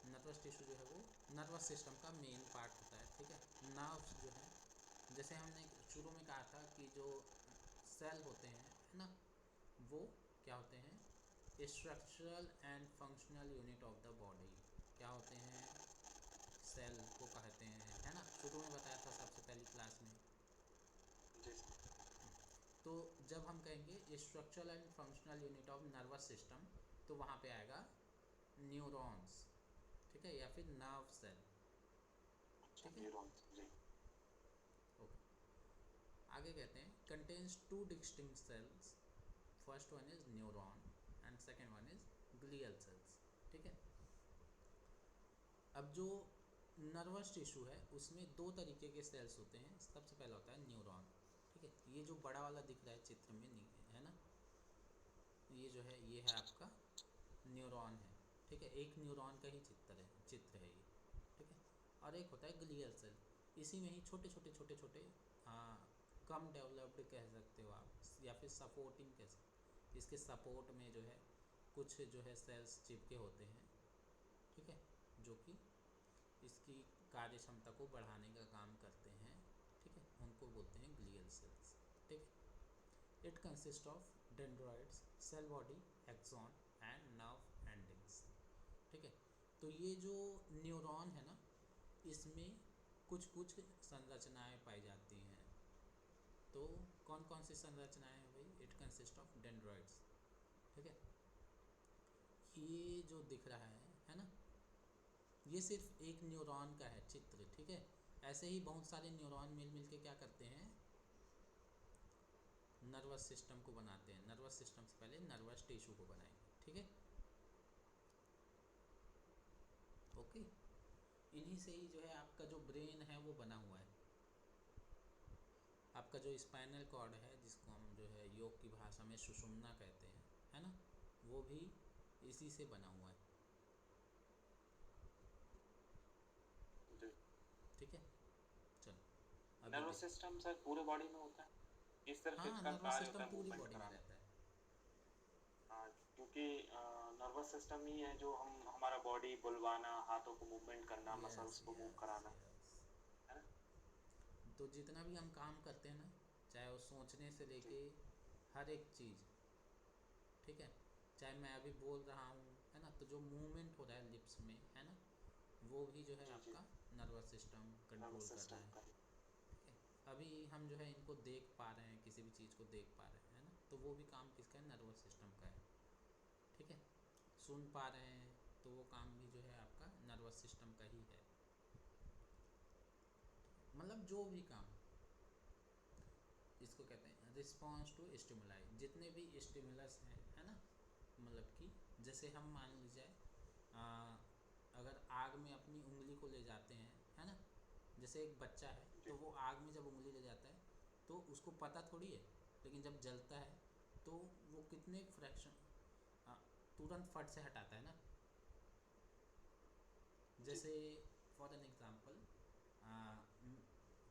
नर्वस टिश्यू जो है वो नर्वस सिस्टम का मेन पार्ट होता है, ठीक है। नर्व्स जो है, जैसे हमने शुरू में कहा था कि जो सेल होते हैं, है ना, वो क्या होते हैं, structural and functional unit of the body, क्या होते हैं, सेल को कहते हैं, है ना, शुरू में बताया था सबसे पहली क्लास में। जी सर। तो जब हम कहेंगे structural and functional unit of nervous system, तो वहाँ पे आएगा न्यूरॉन्स, ठीक है, या फिर नर्व सेल, अच्छा ठीक है, न्यूरॉन्स जी। ओके। आगे कहते हैं contains two distinct cells, first one is neuron and second one is glial cells, ठीक है। अब जो नर्वस टिश्यू है उसमें दो तरीके के सेल्स होते हैं, सबसे पहला होता है न्यूरॉन, ठीक है। ये जो बड़ा वाला दिख रहा है चित्र में, है ना, ये जो है ये है आपका न्यूरॉन है, ठीक है, एक न्यूरॉन का ही चित्र है ये, ठीक है। और एक होता है ग्लियल सेल, इसी में ही छोटे छोटे छोटे छोटे कम डेवलप्ड कह सकते हो आप, या फिर सपोर्टिंग कह सकते, इसके सपोर्ट में जो है कुछ जो है सेल्स चिपके होते हैं, ठीक है, जो कि इसकी कार्य क्षमता को बढ़ाने का काम करते हैं, ठीक है, उनको बोलते हैं ग्लियल सेल्स, ठीक है। It consist of dendroids, cell body, axon and nerve endings, ठीक है। तो ये जो न्यूरॉन है ना, इसमें कुछ कुछ संरचनाएं पाई जाती हैं। तो कौन कौन सी संरचनाएं हैं भाई? इट कंसिस्ट ऑफ डेंड्रॉइड्स, ठीक है। ये जो दिख रहा है ना, ये सिर्फ एक न्यूरॉन का है चित्र, ठीक है। ऐसे ही बहुत सारे न्यूरॉन मिल मिल के क्या करते हैं, नर्वस सिस्टम को बनाते हैं। नर्वस सिस्टम से पहले नर्वस टिश्यू को बनाएंगे, ठीक है, ओके। इन्हीं से ही जो है आपका जो ब्रेन है वो बना हुआ है। आपका जो स्पाइनल कॉर्ड है, जिसको हम जो है योग की भाषा में सुषुम्ना कहते हैं, है ना, वो भी इसी से बना हुआ है, ठीक है। चलो अभी नर्वस सिस्टम सर पूरे बॉडी में होता है, इस तरफ हाँ, इसका नर्वस कार्य सिस्टम होता है पूरी मूवमेंट बॉडी में कराना। रहता है। हाँ, क्योंकि नर्वस सिस्टम ही है जो हम हमारा बॉडी बुलवाना, हाथों को मूवमेंट करना, यस मसल्स को मूव यस कराना, यस। है ना। तो जितना भी हम काम करते हैं ना, चाहे वो सोचने से जी लेके हर एक चीज़, ठीक है, चाहे मैं अभी बोल रहा हूँ, है ना, तो जो मूवमेंट हो रहा है लिप्स में, है ना, वो भी जो है जी जी, आपका नर्वस सिस्टम कंट्रोल नर्वस कर रहा सिस्टम है, का। ठीक है। अभी हम जो है इनको देख पा रहे हैं, किसी भी चीज़ को देख पा रहे हैं, है ना, तो वो भी काम किसका है? नर्वस सिस्टम का है, ठीक है। सुन पा रहे हैं तो वो काम भी जो है आपका नर्वस सिस्टम का ही है, मतलब जो भी काम, इसको कहते हैं रिस्पॉन्स टू स्टिमुलाई। जितने भी स्टिमुलस हैं, है ना, मतलब कि जैसे हम मान लीजिए अगर आग में अपनी उंगली को ले जाते हैं, है ना, जैसे एक बच्चा है जी तो वो आग में जब उंगली ले जाता है तो उसको पता थोड़ी है, लेकिन जब जलता है तो वो कितने फ्रैक्शन तुरंत फट से हटाता है ना। जी जैसे फॉर एन एग्ज़ाम्पल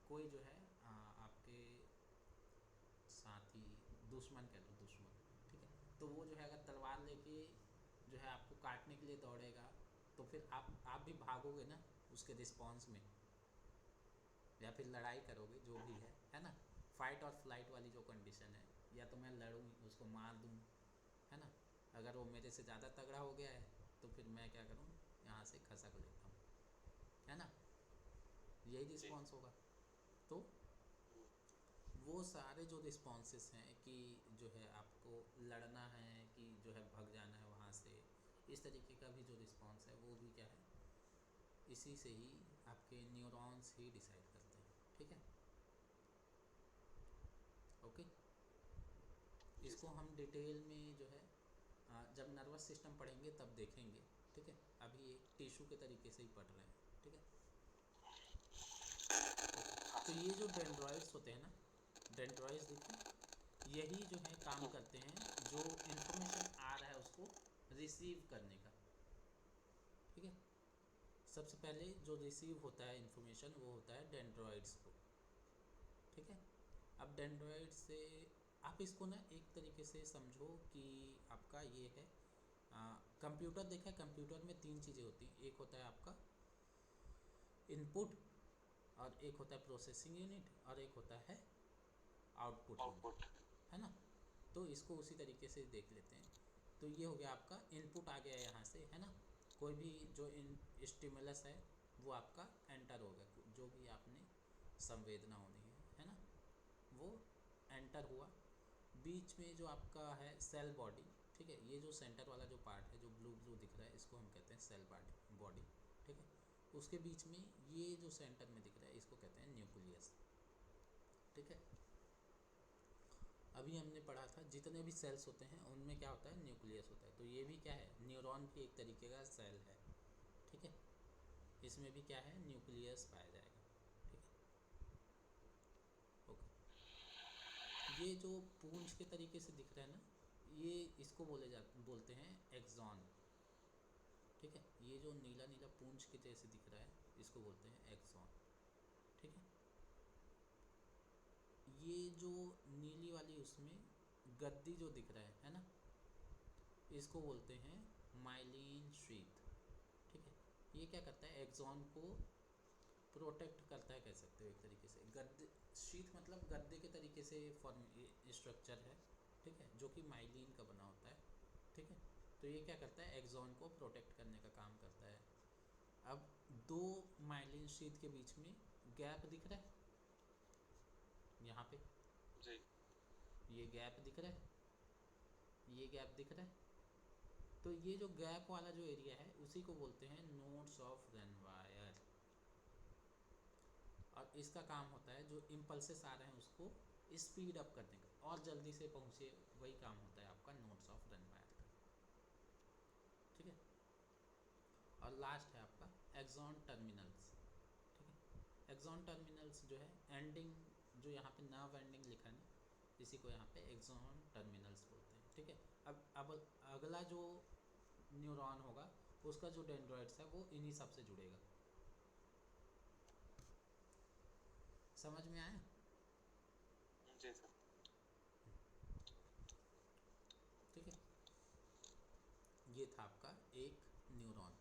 कोई जो है आपके साथी, दुश्मन कह लो, दुश्मन, ठीक है, तो वो जो है अगर तलवार लेके जो है आपको काटने के लिए दौड़ेगा, तो फिर आप भी भागोगे ना उसके रिस्पॉन्स में, या फिर लड़ाई करोगे, जो भी है ना, फाइट और फ्लाइट वाली जो कंडीशन है, या तो मैं लड़ूँ उसको मार दूँ, है ना, अगर वो मेरे से ज़्यादा तगड़ा हो गया है तो फिर मैं क्या करूँ, यहाँ से खसक लेता हूँ, है ना, यही जी। रिस्पॉन्स होगा। तो वो सारे जो रिस्पॉन्सेस हैं कि जो है आपको लड़ना है कि जो है भाग जाना है वहाँ से, इस तरीके का भी जो रिस्पॉन्स है वो भी क्या है, इसी से ही आपके न्यूरॉन्स ही डिसाइड करते हैं, ठीक है, ओके। जी इसको सर। हम डिटेल में जो है जब नर्वस सिस्टम पढ़ेंगे तब देखेंगे, ठीक है, अभी एक टिश्यू के तरीके से ही पढ़ रहे हैं, ठीक है, ओके। हाँ तो सर। ये जो डेंड्रॉइड्स होते हैं ना, डेंड्रॉइड्स दिखे, यही जो है काम करते हैं, जो इन्फॉर्मेशन आ रहा है उसको रिसीव करने का, ठीक है। सबसे पहले जो रिसीव होता है इन्फॉर्मेशन वो होता है डेंड्रॉइड्स को, ठीक है। अब डेंड्रॉइड से आप इसको ना एक तरीके से समझो कि आपका ये है कंप्यूटर। देखा है, कंप्यूटर में तीन चीज़ें होती हैं, एक होता है आपका इनपुट, और एक होता है प्रोसेसिंग यूनिट, और एक होता है आउटपुट आउटपुट। यूनिट, है ना। तो इसको उसी तरीके से देख लेते हैं। तो ये हो गया आपका इनपुट, आ गया यहाँ से, है ना, कोई भी जो इन स्टिमुलस है वो आपका एंटर हो गया, जो भी आपने संवेदना होनी है ना, वो एंटर हुआ। बीच में जो आपका है सेल बॉडी, ठीक है, ये जो सेंटर वाला जो पार्ट है जो ब्लू ब्लू दिख रहा है, इसको हम कहते हैं सेल बॉडी, ठीक है। उसके बीच में ये जो सेंटर में दिख रहा है इसको कहते हैं न्यूक्लियस, ठीक है। अभी हमने पढ़ा था जितने भी सेल्स होते हैं उनमें क्या होता है, न्यूक्लियस होता है। तो ये भी क्या है, न्यूरॉन भी एक तरीके का सेल है, ठीक है, इसमें भी क्या है, न्यूक्लियस पाया जाएगा, ठीक है, ओके। ये जो पूंछ के तरीके से दिख रहा है ना, ये इसको बोलते हैं एक्सॉन, ठीक है, ये जो नीला नीला पूंछ के जैसे दिख रहा है इसको बोलते हैं एक्सॉन। ठीक है, ये जो नीली वाली उसमें गद्दी जो दिख रहा है ना, इसको बोलते हैं माइलिन शीथ। ठीक है, ये क्या करता है, एक्सॉन को प्रोटेक्ट करता है कह सकते हो एक तरीके से। गद्दे शीथ मतलब गद्दे के तरीके से फॉर्म स्ट्रक्चर है। ठीक है, जो कि माइलिन का बना होता है। ठीक है, तो ये क्या करता है, एक्सॉन को प्रोटेक्ट करने का काम करता है। अब दो माइलिन शीथ के बीच में गैप दिख रहा है यहाँ पे, जी ये गैप दिख रहा है, ये गैप दिख रहा है। तो ये जो गैप वाला जो एरिया है उसी को बोलते हैं नोड्स ऑफ रेनवायर। और इसका काम होता है जो इम्पल्सेस आ रहे हैं उसको स्पीड अप करने का और जल्दी से पहुँचे, वही काम होता है आपका नोड्स ऑफ रेनवायर का। ठीक है, और लास्ट है आपका एक्सॉन टर्मिनल्स। ठीक है, एक्सॉन टर्मिनल्स जो है एंडिंग, जो यहाँ पे नर्व एंडिंग लिखा है ना, इसी को यहाँ पे एक्सॉन टर्मिनल्स बोलते हैं। ठीक है, अब अगला जो न्यूरॉन होगा उसका जो डेंड्राइट्स है वो इन्हीं सब से जुड़ेगा। समझ में आया? जी सर। ठीक है, ये था आपका एक neuron.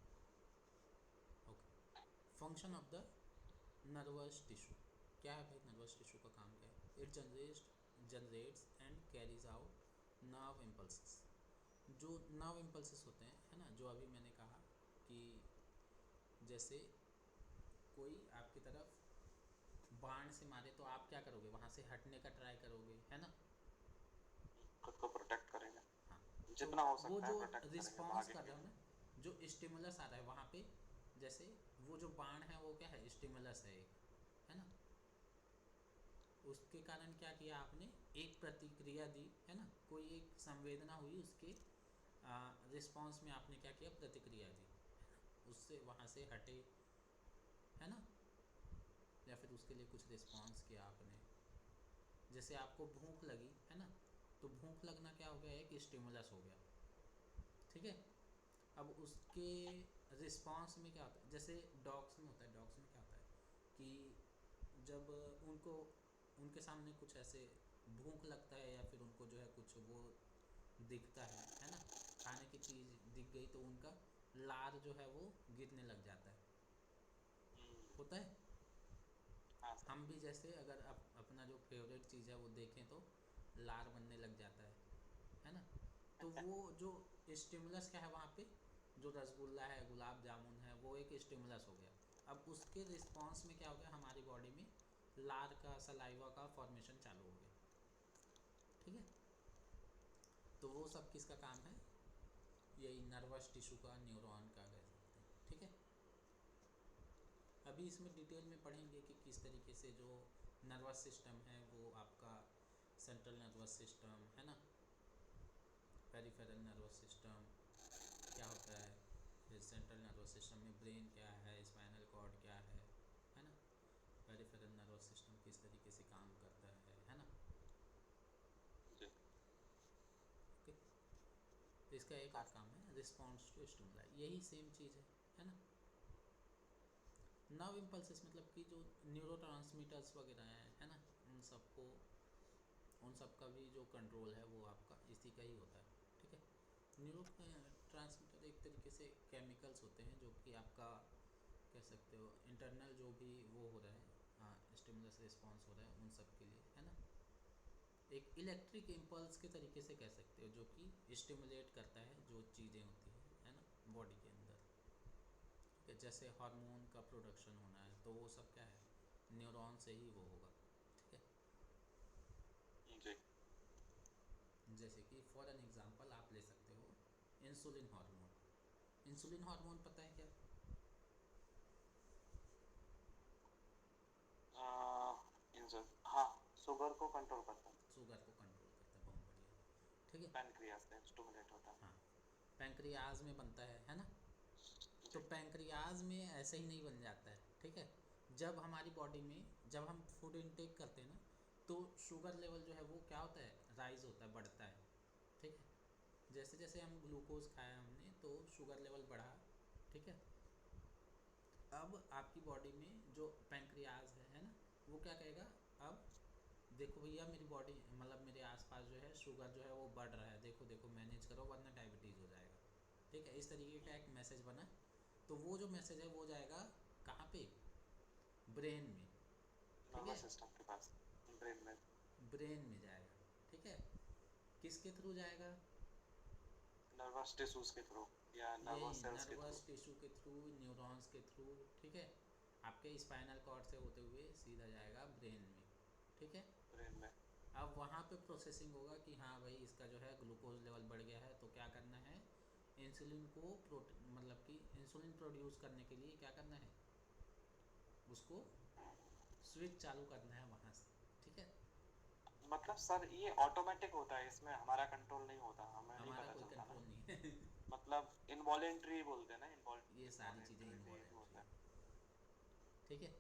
Okay, function of the nervous tissue क्या है भाई? नर्वस टिश्यू का काम क्या है? It generates and carries out nerve impulses. जो नर्व इम्पल्सेस होते हैं है ना, जो अभी मैंने कहा कि जैसे कोई आपकी तरफ बाण से मारे तो आप क्या करोगे, वहाँ से हटने का ट्राई करोगे, है ना? खुद को प्रोटेक्ट करेंगे, हाँ, तो जितना हो वो सकता है जो प्रोटेक्ट करेंगे रिस्पॉन्स भागने कर के रहे हो लिए। ना, जो स्टिमुलस आ रहा है वहाँ पे, जैसे वो जो बाण है वो क्या है, स्टिमुलस है एक, है ना? उसके कारण क्या किया आपने, एक प्रतिक्रिया दी, है ना? कोई एक संवेदना हुई, उसके रिस्पॉन्स में आपने क्या किया, प्रतिक्रिया दी, उससे वहाँ से हटे, है ना? या फिर उसके लिए कुछ रिस्पॉन्स किया आपने। जैसे आपको भूख लगी, है ना? तो भूख लगना क्या हो गया, एक स्टिमुलस हो गया। ठीक है, अब उसके रिस्पॉन्स में क्या होता है, जैसे डॉग्स में होता है, डॉग्स में क्या होता है कि जब उनको उनके सामने कुछ ऐसे भूख लगता है या फिर उनको जो है कुछ वो दिखता है ना, खाने की चीज़ दिख गई तो उनका लार जो है वो गिरने लग जाता है, होता है। हाँ सर। हम भी जैसे अगर अपना जो फेवरेट चीज़ है वो देखें तो लार बनने लग जाता है ना? तो वो जो स्टिमुलस क्या है वहाँ पे, जो रसगुल्ला है, गुलाब जामुन है, वो एक स्टिमुलस हो गया। अब उसके रिस्पॉन्स में क्या हो गया, हमारी बॉडी में लार का, सलाइवा का फॉर्मेशन चालू हो गया। ठीक है, तो वो सब किसका काम है, यही नर्वस टिश्यू का, न्यूरॉन का कह सकते हैं। ठीक है, अभी इसमें डिटेल में पढ़ेंगे कि किस तरीके से जो नर्वस सिस्टम है वो आपका सेंट्रल नर्वस सिस्टम, है ना, पेरिफेरल नर्वस सिस्टम क्या होता है, फिर सेंट्रल नर्वस सिस्टम में ब्रेन क्या है, स्पाइनल कॉर्ड क्या है ना, पेरिफेरल नर्वस सिस्टम किस तरीके से काम करता है ना। जी। ओके, तो इसका एक हाँ और सर। काम है रिस्पॉन्स टू स्टिमुलाई, यही सेम चीज़ है ना। नर्व इम्पल्सेस मतलब कि जो न्यूरोट्रांसमीटर्स वगैरह हैं, है ना, उन सबको, उन सब का भी जो कंट्रोल है वो आपका इसी का ही होता है। ठीक है, न्यूरो ट्रांसमीटर एक तरीके से केमिकल्स होते हैं जो कि आपका कह सकते हो इंटरनल जो भी वो हो रहा है, स्टिमुलस रिस्पॉन्स हो रहा है उन सब के लिए, है ना। एक इलेक्ट्रिक इम्पल्स के तरीके से कह सकते हो, जो कि स्टिमुलेट करता है जो चीज़ें होती हैं, है ना, बॉडी के अंदर। ठीक है, जैसे हार्मोन का प्रोडक्शन होना है तो वो सब क्या है, न्यूरॉन से ही वो होगा। ठीक है, जी। जैसे कि फॉर एन एग्जांपल आप ले सकते हो इंसुलिन हार्मोन। इंसुलिन हार्मोन पता है क्या? हाँ, शुगर को कंट्रोल करता है। शुगर को कंट्रोल करता है, बहुत बढ़िया। ठीक है, पैनक्रियास से स्टिमुलेट होता हाँ, पैंक्रियाज में बनता है ना। है। तो जी। पैंक्रियाज में ऐसे ही नहीं बन जाता है। ठीक है, जब हमारी बॉडी में जब हम फूड इनटेक करते हैं ना, तो शुगर लेवल जो है वो क्या होता है, राइज होता है, बढ़ता है। ठीक है, जैसे जैसे हम ग्लूकोज खाया हमने तो शुगर लेवल बढ़ा, अब आपकी बॉडी में जो पैंक्रियाज है ना, वो क्या कहेगा, अब देखो भैया मेरी बॉडी मतलब मेरे आसपास जो है शुगर जो है वो बढ़ रहा है, देखो देखो मैनेज करो वरना डायबिटीज़ हो जाएगा। ठीक है, इस तरीके का एक मैसेज बना। तो वो जो मैसेज है वो जाएगा कहाँ पे, ब्रेन में। ठीक है, नर्वस सिस्टम के पास, ब्रेन में। ब्रेन में जाएगा। ठीक है, किसके थ्रू जाएगा, नर्वस टिश्यूज के थ्रू या यही नर्वस सेल्स के थ्रू। नर्वस टिश्यू के थ्रू, न्यूरॉन्स के थ्रू। ठीक है, आपके स्पाइनल कॉर्ड से होते हुए सीधा जाएगा ब्रेन में। ठीक है, ब्रेन में। अब वहाँ पे प्रोसेसिंग होगा कि हाँ भाई इसका जो है ग्लूकोज लेवल बढ़ गया है, तो क्या करना है, इंसुलिन को मतलब कि इंसुलिन प्रोड्यूस करने के लिए क्या करना है, उसको स्विच चालू करना है वहाँ से। ठीक है, मतलब सर ये ऑटोमेटिक होता है, इसमें हमारा कंट्रोल नहीं होता, हमें नहीं हमारा पता कोई चलता ना। कंट्रोल नहीं है। मतलब इनवॉलेंट्री बोलते हैं ना, ये सारी चीज़ें इनवॉलेंट्री वो इन्वॉलेंट्री होता है। है। ठीक है,